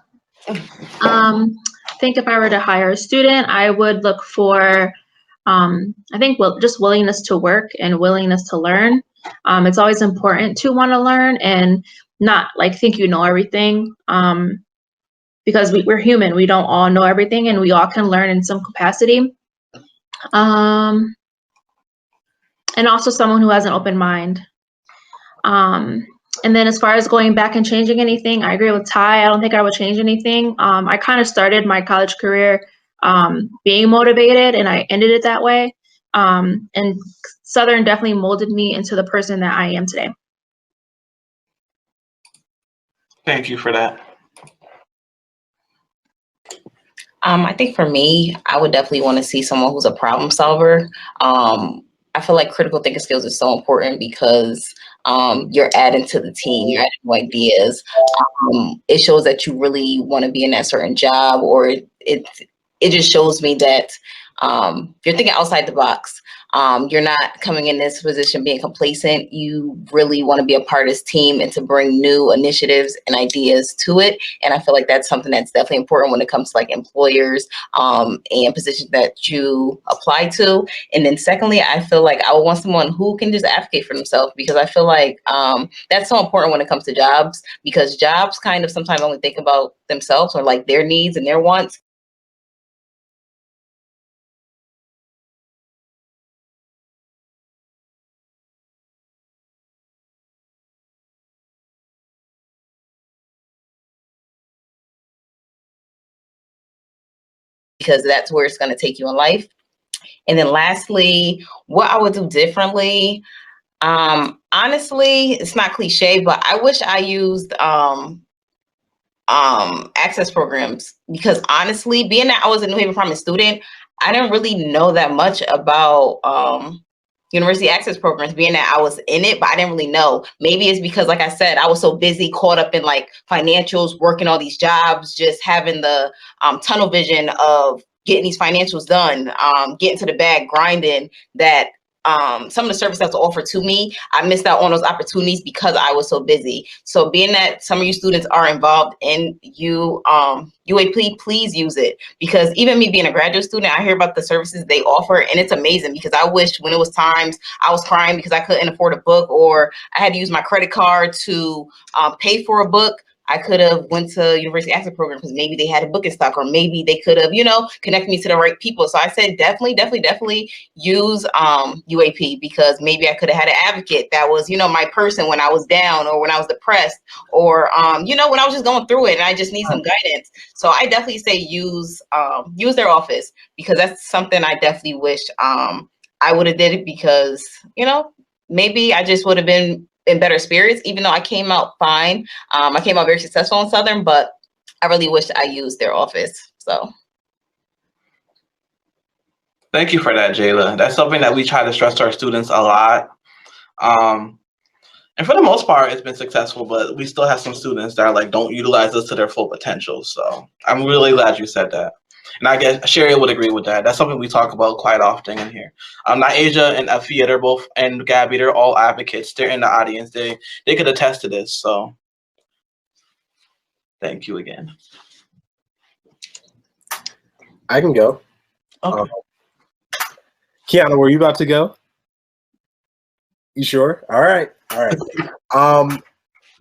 I think if I were to hire a student, I would look for, I think, just willingness to work and willingness to learn. It's always important to want to learn and not like think you know everything, because we're human. We don't all know everything, and we all can learn in some capacity. And also someone who has an open mind. And then as far as going back and changing anything, I agree with Ty. I don't think I would change anything. I kind of started my college career being motivated, and I ended it that way. And Southern definitely molded me into the person that I am today. Thank you for that. I think for me, I would definitely want to see someone who's a problem solver. I feel like critical thinking skills is so important because you're adding to the team, you're adding new ideas. It shows that you really want to be in that certain job, or it just shows me that you're thinking outside the box. You're not coming in this position being complacent. You really want to be a part of this team and to bring new initiatives and ideas to it. And I feel like that's something that's definitely important when it comes to like employers and positions that you apply to. And then secondly, I feel like I would want someone who can just advocate for themselves, because I feel like that's so important when it comes to jobs, because jobs kind of sometimes only think about themselves or like their needs and their wants. Because that's where it's going to take you in life. And then lastly, what I would do differently, honestly, it's not cliche, but I wish I used access programs, because honestly, being that I was a New Haven Promise student, I didn't really know that much about university access programs, being that I was in it, but I didn't really know. Maybe it's because, like I said, I was so busy, caught up in like financials, working all these jobs, just having the tunnel vision of getting these financials done, getting to the bag, grinding, that some of the service that's offered to me, I missed out on those opportunities because I was so busy. So being that some of you students are involved in UAP, please use it, because even me being a graduate student, I hear about the services they offer, and it's amazing, because I wish when it was times I was crying because I couldn't afford a book, or I had to use my credit card to pay for a book, I could have went to university access program because maybe they had a book in stock, or maybe they could have, you know, connect me to the right people. So I said, definitely use UAP, because maybe I could have had an advocate that was, you know, my person when I was down, or when I was depressed, or, you know, when I was just going through it and I just need some guidance. So I definitely say use their office, because that's something I definitely wish I would have did it, because, you know, maybe I just would have been in better spirits, even though I came out fine. I came out very successful in Southern, but I really wish I used their office. So. Thank you for that, Jayla. That's something that we try to stress to our students a lot. And for the most part, it's been successful, but we still have some students that are like, don't utilize us to their full potential. So I'm really glad you said that. And I guess Sherry would agree with that. That's something we talk about quite often in here. Naija and Afia, they're both, and Gabby, they're all advocates. They're in the audience. They could attest to this. So thank you again. I can go. Okay. Kiana, were you about to go? You sure? All right.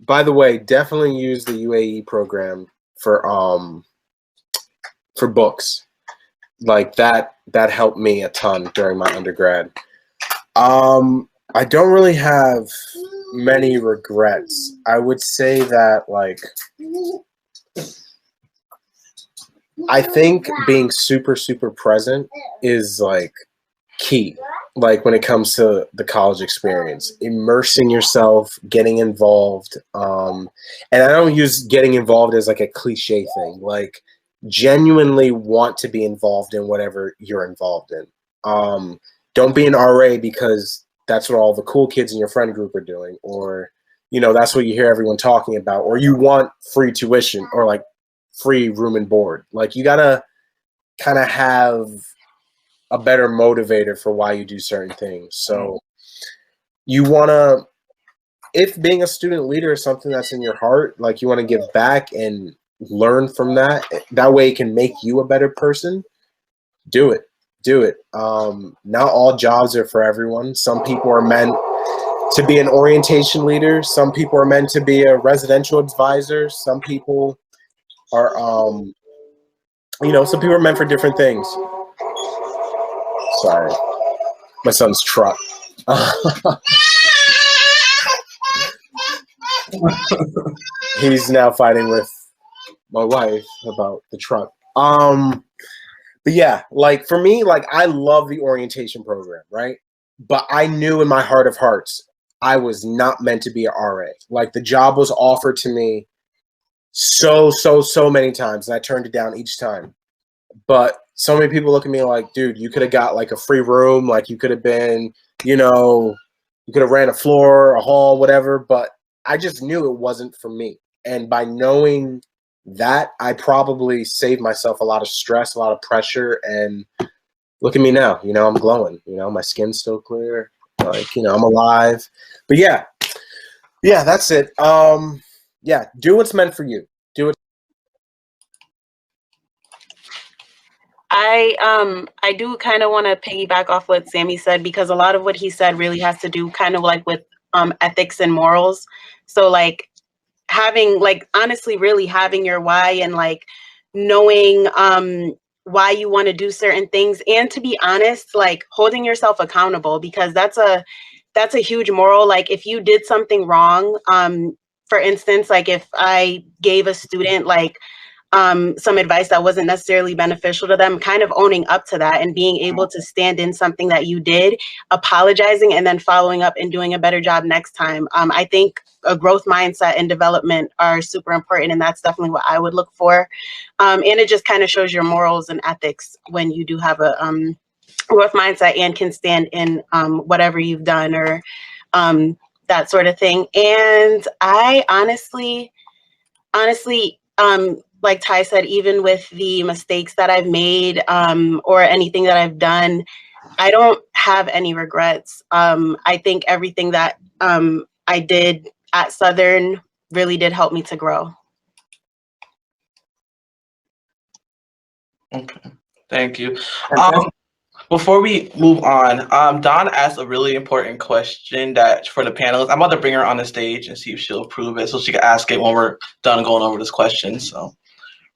By the way, definitely use the UAE program for books. Like that helped me a ton during my undergrad. I don't really have many regrets. I would say that, like, I think being super present is like key, like when it comes to the college experience, immersing yourself, getting involved. And I don't use getting involved as like a cliche thing, like genuinely want to be involved in whatever you're involved in. Don't be an RA because that's what all the cool kids in your friend group are doing, or, you know, that's what you hear everyone talking about, or you want free tuition or like free room and board. Like, you gotta kind of have a better motivator for why you do certain things. So you want to if being a student leader is something that's in your heart, like you want to give back and learn from that, that way it can make you a better person, do it. Not all jobs are for everyone. Some people are meant to be an orientation leader. Some people are meant to be a residential advisor. Some people are, some people are meant for different things. Sorry, my son's truck. He's now fighting with my wife about the truck. But yeah, like for me, like I love the orientation program, right? But I knew in my heart of hearts, I was not meant to be an RA. Like the job was offered to me so many times, and I turned it down each time. But so many people look at me like, dude, you could have got like a free room, like you could have been, you could have ran a floor, a hall, whatever. But I just knew it wasn't for me. And by knowing that, I probably saved myself a lot of stress, a lot of pressure, and look at me now. I'm glowing. My skin's still clear. Like, I'm alive. But yeah, that's it. Yeah, do what's meant for you. Do it. I do kind of want to piggyback off what Sammy said, because a lot of what he said really has to do kind of like with ethics and morals. So like having, like, honestly, really having your why, and like knowing why you want to do certain things, and to be honest, like holding yourself accountable, because that's a huge moral. Like if you did something wrong, for instance, like if I gave a student like some advice that wasn't necessarily beneficial to them, kind of owning up to that and being able to stand in something that you did, apologizing, and then following up and doing a better job next time. I think a growth mindset and development are super important, and that's definitely what I would look for. And it just kind of shows your morals and ethics when you do have a growth mindset and can stand in whatever you've done, or that sort of thing. And I honestly, like Ty said, even with the mistakes that I've made or anything that I've done, I don't have any regrets. I think everything that I did at Southern really did help me to grow. Okay, thank you. Before we move on, Dawn asked a really important question that for the panelists. I'm about to bring her on the stage and see if she'll approve it, so she can ask it when we're done going over this question. So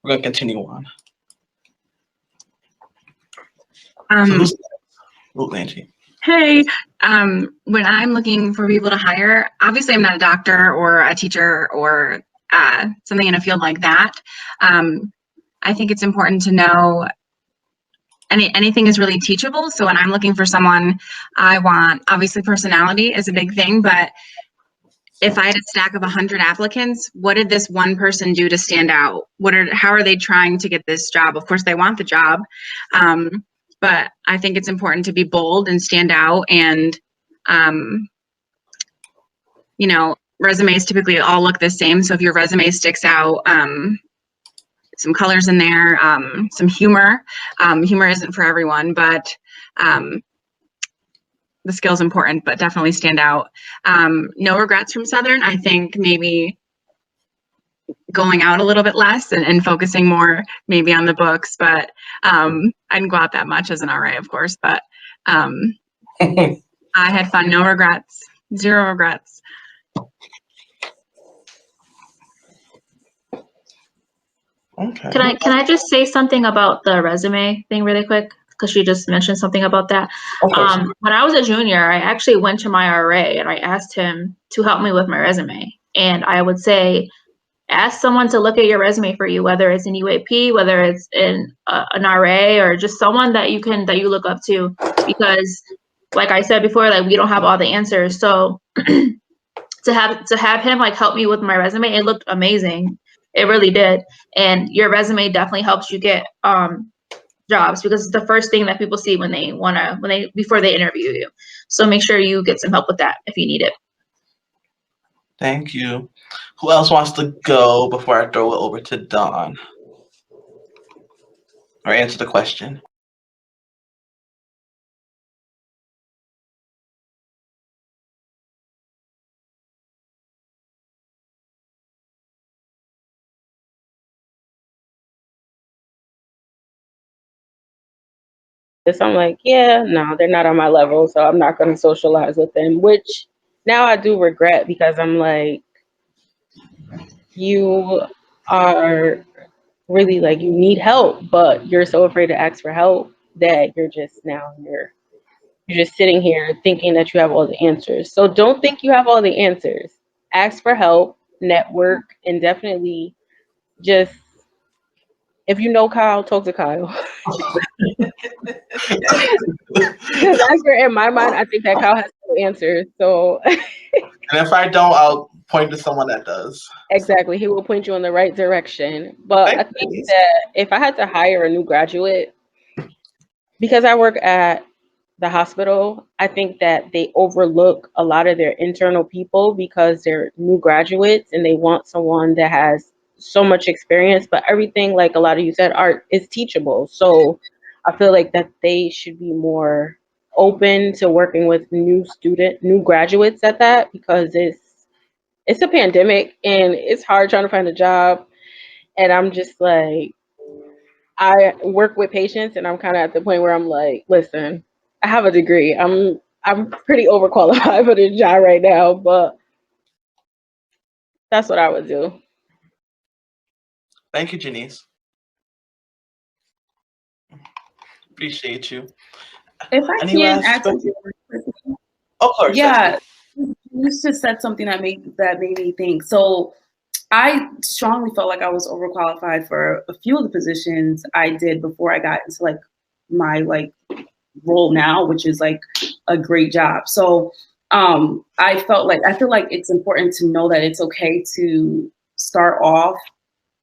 we're going to continue on. Angie. Hey, when I'm looking for people to hire, obviously I'm not a doctor or a teacher or something in a field like that. I think it's important to know anything is really teachable. So when I'm looking for someone, I want, obviously personality is a big thing, but if I had a stack of 100 applicants, what did this one person do to stand out? How are they trying to get this job? Of course, they want the job, but I think it's important to be bold and stand out. And, resumes typically all look the same. So if your resume sticks out, some colors in there, some humor. Humor isn't for everyone, but the skill's important, but definitely stand out. No regrets from Southern. I think maybe going out a little bit less and focusing more maybe on the books, but I didn't go out that much as an RA, of course, but I had fun. No regrets, 0 regrets. Okay. Can I just say something about the resume thing really quick? Because she just mentioned something about that. When I was a junior, I actually went to my RA and I asked him to help me with my resume. And I would say, ask someone to look at your resume for you, whether it's an UAP, whether it's an RA, or just someone that you look up to. Because, like I said before, like we don't have all the answers. So to have him like help me with my resume, it looked amazing. It really did. And your resume definitely helps you get jobs, because it's the first thing that people see before they interview you. So make sure you get some help with that if you need it. Thank you. Who else wants to go before I throw it over to Dawn? Or answer the question? this. I'm like, yeah, no, they're not on my level, so I'm not going to socialize with them, which now I do regret because I'm like, you are really like, you need help, but you're so afraid to ask for help that you're just you're just sitting here thinking that you have all the answers. So don't think you have all the answers. Ask for help, network, and definitely just, if you know Kyle, talk to Kyle. Because in my mind, I think that Kyle has no answers. So And if I don't, I'll point to someone that does. Exactly. He will point you in the right direction. But I think that if I had to hire a new graduate, because I work at the hospital, I think that they overlook a lot of their internal people because they're new graduates and they want someone that has so much experience. But everything, like a lot of you said, art is teachable. So I feel like that they should be more open to working with new graduates at that, because it's a pandemic and it's hard trying to find a job. And I'm just like, I work with patients and I'm kind of at the point where I'm like, listen, I have a degree. I'm pretty overqualified for this job right now, but that's what I would do. Thank you, Genise. Appreciate you. If I can add something, of course. Yeah, you just said something that made me think. So I strongly felt like I was overqualified for a few of the positions I did before I got into like my role now, which is like a great job. So I feel like it's important to know that it's okay to start off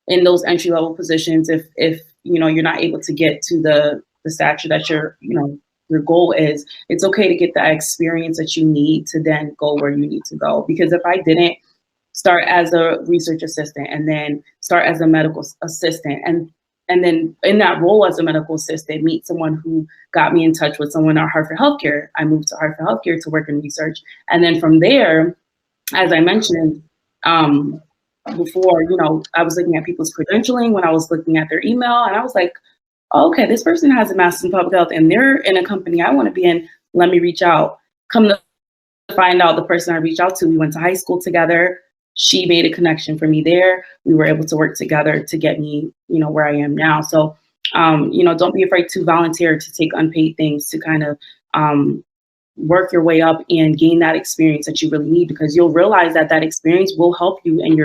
in those entry level positions if you're not able to get to the stature that your goal is. It's okay to get the experience that you need to then go where you need to go. Because if I didn't start as a research assistant and then start as a medical assistant and then in that role as a medical assistant, meet someone who got me in touch with someone at Hartford Healthcare. I moved to Hartford Healthcare to work in research. And then from there, as I mentioned, before, I was looking at people's credentialing when I was looking at their email, and I was like, okay, this person has a master's in public health and they're in a company I want to be in. Let me reach out. Come to find out, the person I reached out to, we went to high school together. She made a connection for me there. We were able to work together to get me, where I am now. So, don't be afraid to volunteer, to take unpaid things, to kind of work your way up and gain that experience that you really need, because you'll realize that experience will help you in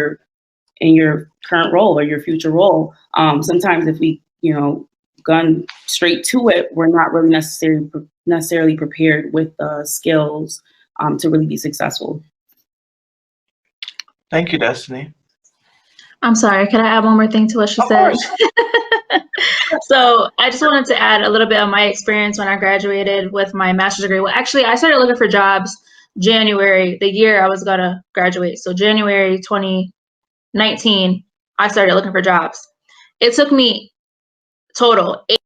your current role or your future role. Sometimes if we, gun straight to it, we're not really necessarily prepared with the skills to really be successful. Thank you, Destiny. I'm sorry, can I add one more thing to what she said? So I just wanted to add a little bit of my experience when I graduated with my master's degree. Well, actually, I started looking for jobs January, the year I was gonna graduate. So January 2019, I started looking for jobs. It took me total 8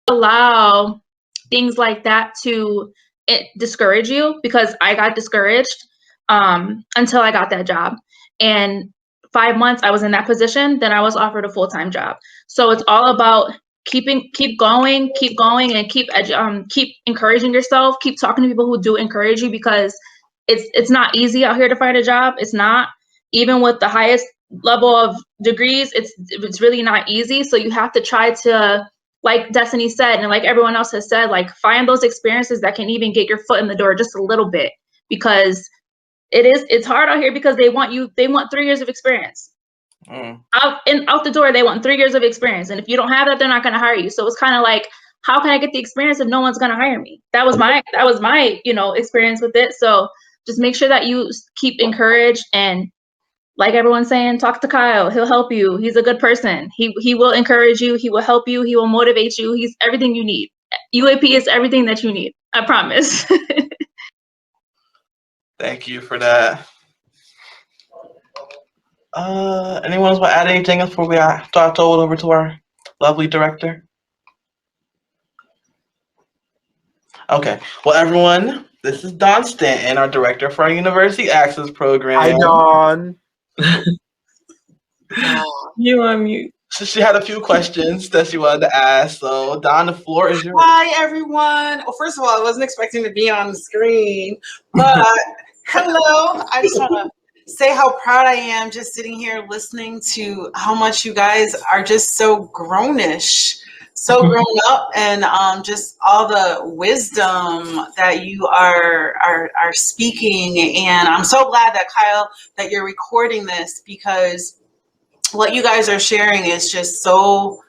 allow things like that to discourage you, because I got discouraged until I got that job. And 5 months I was in that position, then I was offered a full-time job. So it's all about keep going, and keep encouraging yourself, keep talking to people who do encourage you, because it's not easy out here to find a job. It's not, even with the highest level of degrees, it's really not easy. So you have to try to, like Destiny said, and like everyone else has said, like find those experiences that can even get your foot in the door just a little bit, because it's hard out here, because they want 3 years of experience. Out the door, they want 3 years of experience. And if you don't have that, they're not going to hire you. So it's kind of like, how can I get the experience if no one's going to hire me? That was my experience with it. So just make sure that you keep encouraged, and like everyone's saying, talk to Kyle. He'll help you. He's a good person. He will encourage you. He will help you. He will motivate you. He's everything you need. UAP is everything that you need. I promise. Thank you for that. Anyone else want to add anything else before we start over to our lovely director? Okay. Well, everyone, this is Dawn Stanton, our director for our University Access Program. Hi, Dawn. You on mute. So she had a few questions that she wanted to ask. So, Dawn, the floor is yours. Hi, everyone. Well, first of all, I wasn't expecting to be on the screen, but hello. I just want to say how proud I am just sitting here listening to how much you guys are just so grownish, so grown up, and just all the wisdom that you are speaking. And I'm so glad that Kyle, that you're recording this, because what you guys are sharing is just so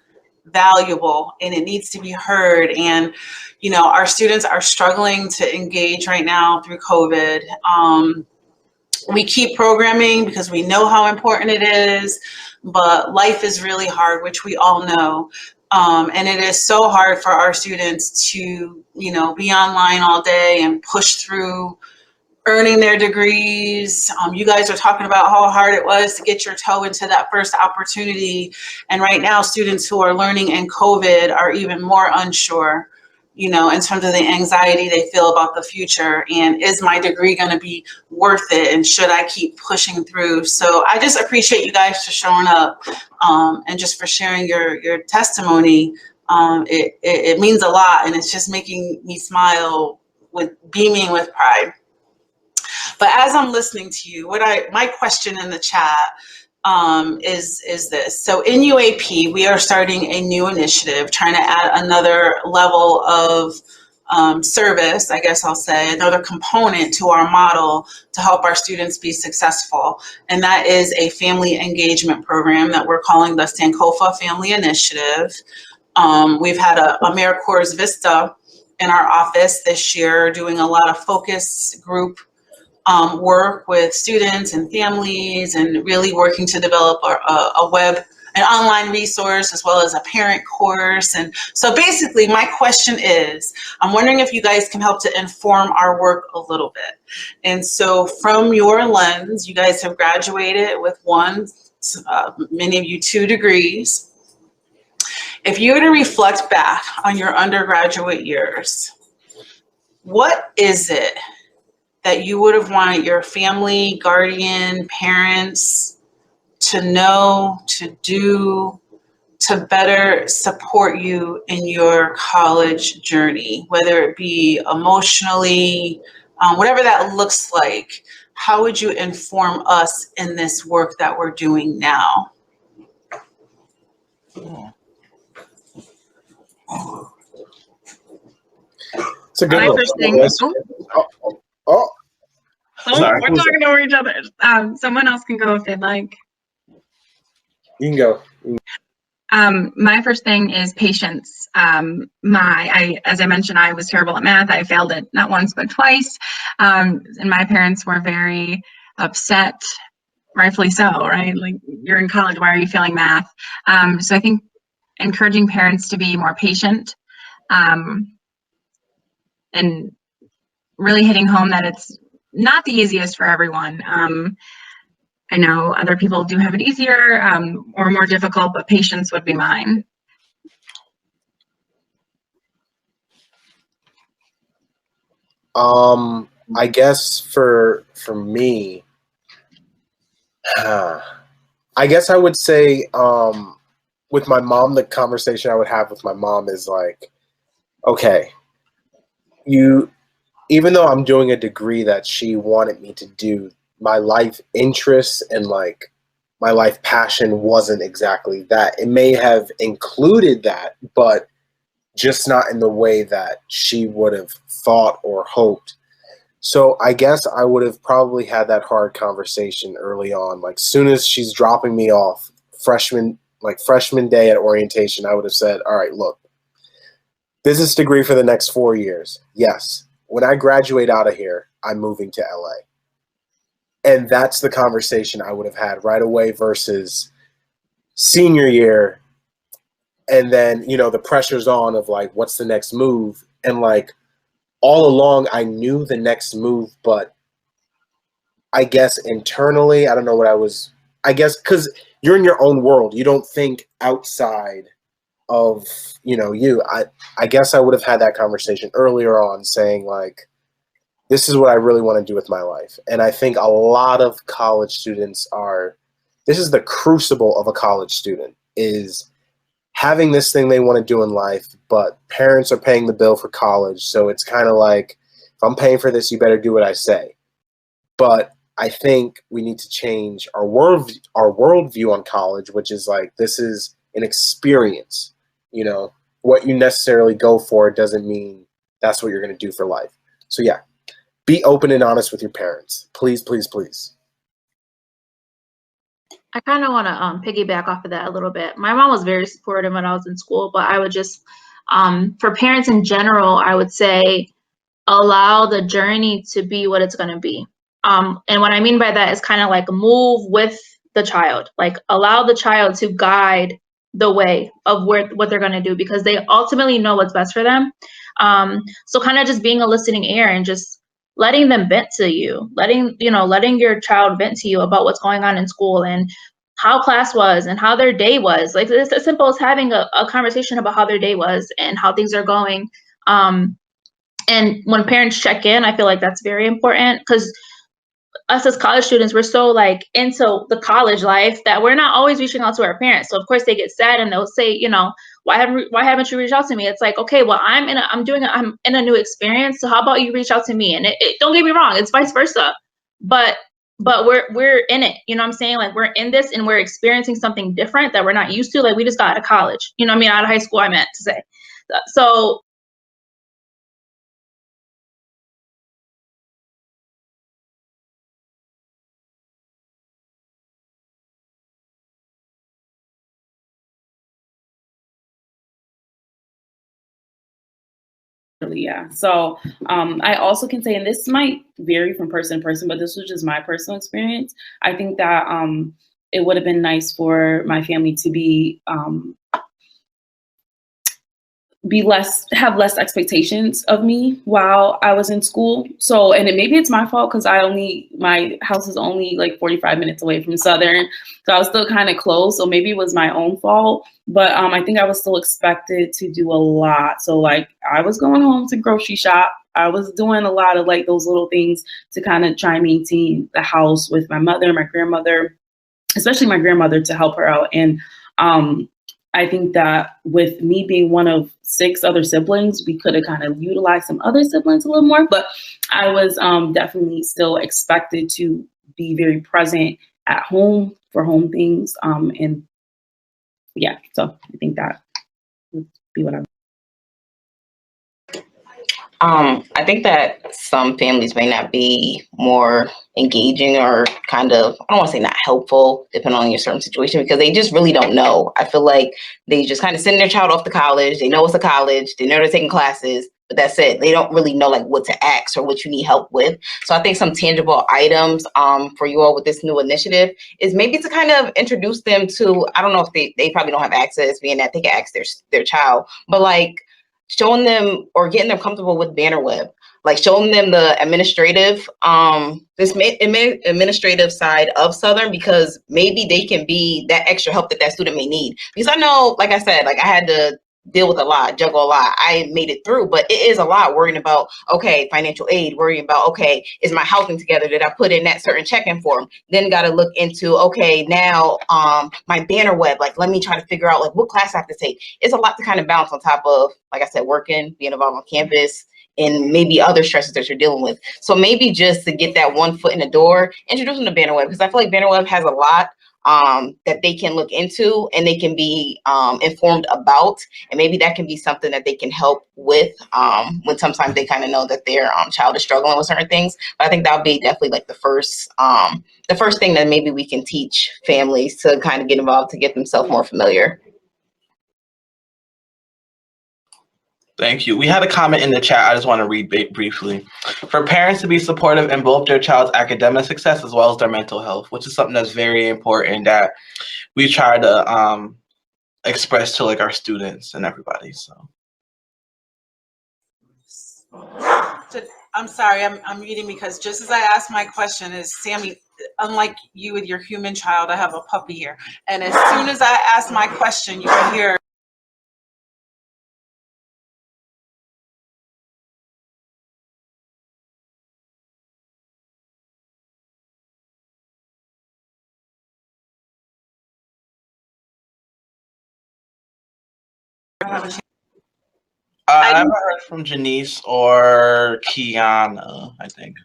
valuable and it needs to be heard. And, you know, our students are struggling to engage right now through COVID. We keep programming because we know how important it is, but life is really hard, which we all know. And it is so hard for our students to, you know, be online all day and push through earning their degrees. You guys are talking about how hard it was to get your toe into that first opportunity. And right now, students who are learning in COVID are even more unsure, you know, in terms of the anxiety they feel about the future. And is my degree going to be worth it? And should I keep pushing through? So I just appreciate you guys for showing up and just for sharing your testimony. It means a lot, and it's just making me smile with beaming with pride. But as I'm listening to you, my question in the chat is this. So in UAP, we are starting a new initiative, trying to add another level of service, I guess I'll say, another component to our model to help our students be successful. And that is a family engagement program that we're calling the Stancofa Family Initiative. We've had a AmeriCorps Vista in our office this year, doing a lot of focus group work with students and families, and really working to develop a web, an online resource, as well as a parent course. And so basically my question is, I'm wondering if you guys can help to inform our work a little bit. And so from your lens, you guys have graduated with one, many of you 2 degrees. If you were to reflect back on your undergraduate years, what is it that you would have wanted your family, guardian, parents to know, to do, to better support you in your college journey, whether it be emotionally, whatever that looks like? How would you inform us in this work that we're doing now? It's a good one. Sorry. We're talking over each other. Someone else can go if they'd like. You can go. My first thing is patience. As I mentioned, I was terrible at math. I failed it not once, but twice. And my parents were very upset, rightfully so, right? Like, you're in college, why are you failing math? So I think encouraging parents to be more patient, and really hitting home that it's not the easiest for everyone. I know other people do have it easier or more difficult, but patience would be mine. I guess for me, I guess I would say with my mom, the conversation I would have with my mom is like, okay, even though I'm doing a degree that she wanted me to do, my life interests and like my life passion wasn't exactly that. It may have included that, but just not in the way that she would have thought or hoped. So I guess I would have probably had that hard conversation early on. Like, soon as she's dropping me off freshman day at orientation, I would have said, all right, look, business degree for the next 4 years. Yes. When I graduate out of here, I'm moving to LA. And that's the conversation I would have had right away versus senior year. And then, you know, the pressure's on of like, what's the next move? And like, all along, I knew the next move, but I guess internally, I don't know what I guess, because you're in your own world. You don't think outside of, you, I guess I would have had that conversation earlier on, saying like, this is what I really want to do with my life. And I think a lot of college students this is the crucible of a college student, is having this thing they want to do in life, but parents are paying the bill for college. So it's kind of like, if I'm paying for this, you better do what I say. But I think we need to change our worldview on college, which is like, this is an experience. What you necessarily go for doesn't mean that's what you're going to do for life. So yeah, be open and honest with your parents. Please, please, please. I kind of want to piggyback off of that a little bit. My mom was very supportive when I was in school, but I would just, for parents in general, I would say allow the journey to be what it's going to be. And what I mean by that is kind of like move with the child, like allow the child to guide the way of what they're going to do, because they ultimately know what's best for them. So kind of just being a listening ear and just letting them vent to you, letting your child vent to you about what's going on in school and how class was and how their day was. Like, it's as simple as having a conversation about how their day was and how things are going. And when parents check in, I feel like that's very important, because us as college students, we're so like into the college life that we're not always reaching out to our parents. So of course they get sad and they'll say, why haven't you reached out to me? It's like, okay, well, I'm in a new experience. So how about you reach out to me? And don't get me wrong, it's vice versa, but we're in it. You know what I'm saying? Like, we're in this and we're experiencing something different that we're not used to. Like, we just got out of college, out of high school, I meant to say. So yeah. So I also can say, and this might vary from person to person, but this was just my personal experience. I think that it would have been nice for my family to have less expectations of me while I was in school. So, and maybe it's my fault, because my house is only like 45 minutes away from Southern. So I was still kind of close. So maybe it was my own fault, but I think I was still expected to do a lot. So like, I was going home to grocery shop. I was doing a lot of like those little things to kind of try and maintain the house with my mother, my grandmother, especially my grandmother, to help her out. And I think that with me being one of 6 other siblings, we could have kind of utilized some other siblings a little more, but I was definitely still expected to be very present at home for home things. And yeah, so I think that would be what I think that some families may not be more engaging or kind of, I don't want to say not helpful, depending on your certain situation, because they just really don't know. I feel like they just kind of send their child off to college. They know it's a college. They know they're taking classes, but that's it. They don't really know like what to ask or what you need help with. So I think some tangible items for you all with this new initiative is maybe to kind of introduce them to, I don't know if they probably don't have access, being that they can ask their child, but like, showing them or getting them comfortable with Bannerweb, like showing them the administrative side of Southern, because maybe they can be that extra help that student may need. Because I know, like I said, like I had to deal with a lot, juggle a lot. I made it through, but it is a lot worrying about, okay, financial aid, worrying about, okay, is my housing together? Did I put in that certain check-in form? Then got to look into, okay, now my Bannerweb, like let me try to figure out like what class I have to take. It's a lot to kind of balance on top of, like I said, working, being involved on campus, and maybe other stresses that you're dealing with. So maybe just to get that one foot in the door, introduce them to Bannerweb, because I feel like Bannerweb has a lot that they can look into and they can be informed about, and maybe that can be something that they can help with when sometimes they kind of know that their child is struggling with certain things. But I think that would be definitely like the first thing that maybe we can teach families to kind of get involved, to get themselves more familiar. Thank you. We had a comment in the chat I just want to read briefly. For parents to be supportive in both their child's academic success as well as their mental health, which is something that's very important that we try to express to like our students and everybody. So I'm sorry, I'm reading because just as I asked my question is, Sammy, unlike you with your human child, I have a puppy here. And as soon as I ask my question, you can hear have a chance. I haven't heard from Genise or Kiana, I think.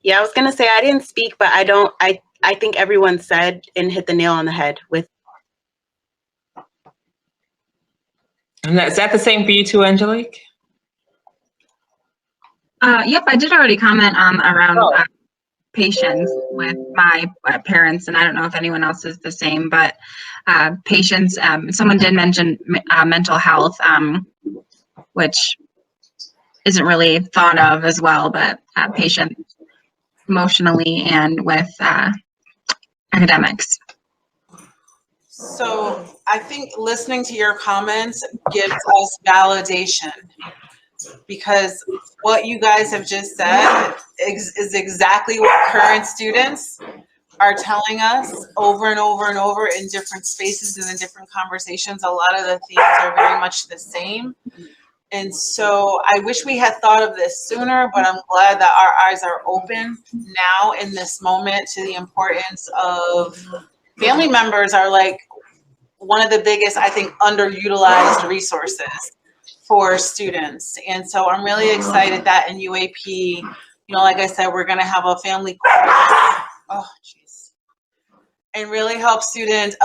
Yeah, I was gonna say I didn't speak, but I think everyone said and hit the nail on the head with. And is that the same for you too, Angelique? Yep, I did already comment around patience with my parents, and I don't know if anyone else is the same, but patience, someone did mention mental health, which isn't really thought of as well, but patience emotionally and with academics. So I think listening to your comments gives us validation, because what you guys have just said is exactly what current students are telling us over and over and over in different spaces and in different conversations. A lot of the themes are very much the same. And so I wish we had thought of this sooner, but I'm glad that our eyes are open now in this moment to the importance of family members are like one of the biggest, I think, underutilized resources for students. And so I'm really excited that in UAP, you know, like I said, we're going to have a family course. Oh, geez. And really help student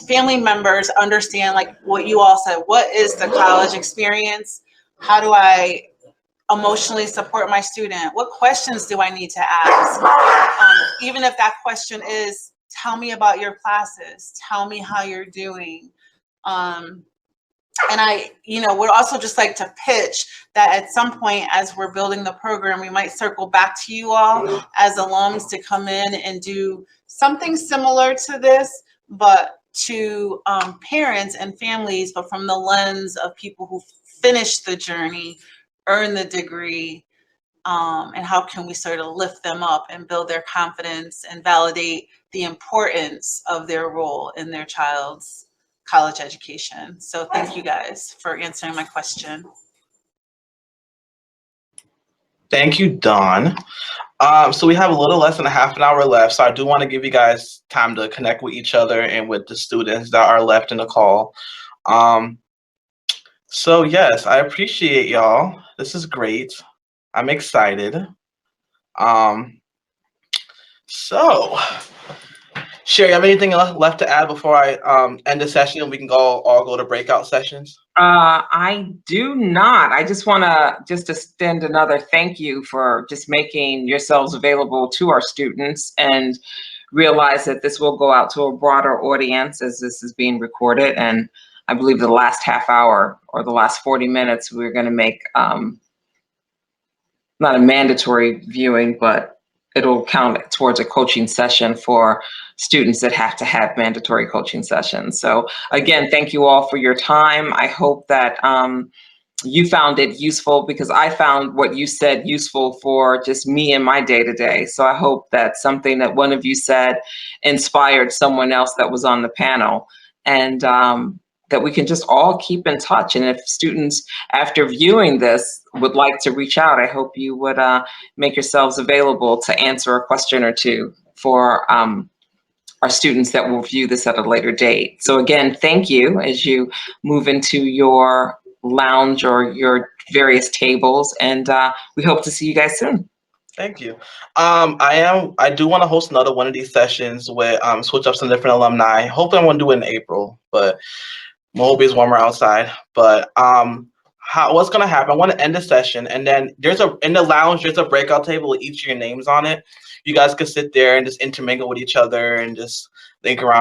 family members understand, like what you all said, what is the college experience? How do I emotionally support my student? What questions do I need to ask? Even if that question is, tell me about your classes, tell me how you're doing. And I, you know, would also just like to pitch that at some point as we're building the program, we might circle back to you all as alums to come in and do something similar to this, but to parents and families, but from the lens of people who finish the journey, earn the degree, and how can we sort of lift them up and build their confidence and validate the importance of their role in their child's college education. So thank you guys for answering my question. Thank you, Dawn. So we have a little less than a half an hour left. So I do want to give you guys time to connect with each other and with the students that are left in the call. So yes, I appreciate y'all. This is great. I'm excited. So Sherry, you have anything left to add before I end the session and we can all go to breakout sessions? I do not. I just want to extend another thank you for just making yourselves available to our students, and realize that this will go out to a broader audience as this is being recorded. And I believe the last half hour or the last 40 minutes, we're going to make not a mandatory viewing, but it'll count towards a coaching session for students that have to have mandatory coaching sessions. So again, thank you all for your time. I hope that you found it useful, because I found what you said useful for just me and my day-to-day. So I hope that something that one of you said inspired someone else that was on the panel, and that we can just all keep in touch. And if students, after viewing this, would like to reach out, I hope you would make yourselves available to answer a question or two for our students that will view this at a later date. So again, thank you as you move into your lounge or your various tables, and we hope to see you guys soon. Thank you. I do want to host another one of these sessions with switch up some different alumni. Hopefully I want to do it in April, but I hope it's warmer outside. But what's gonna happen? I want to end the session, and then in the lounge there's a breakout table with each of your names on it. You guys can sit there and just intermingle with each other and just think around.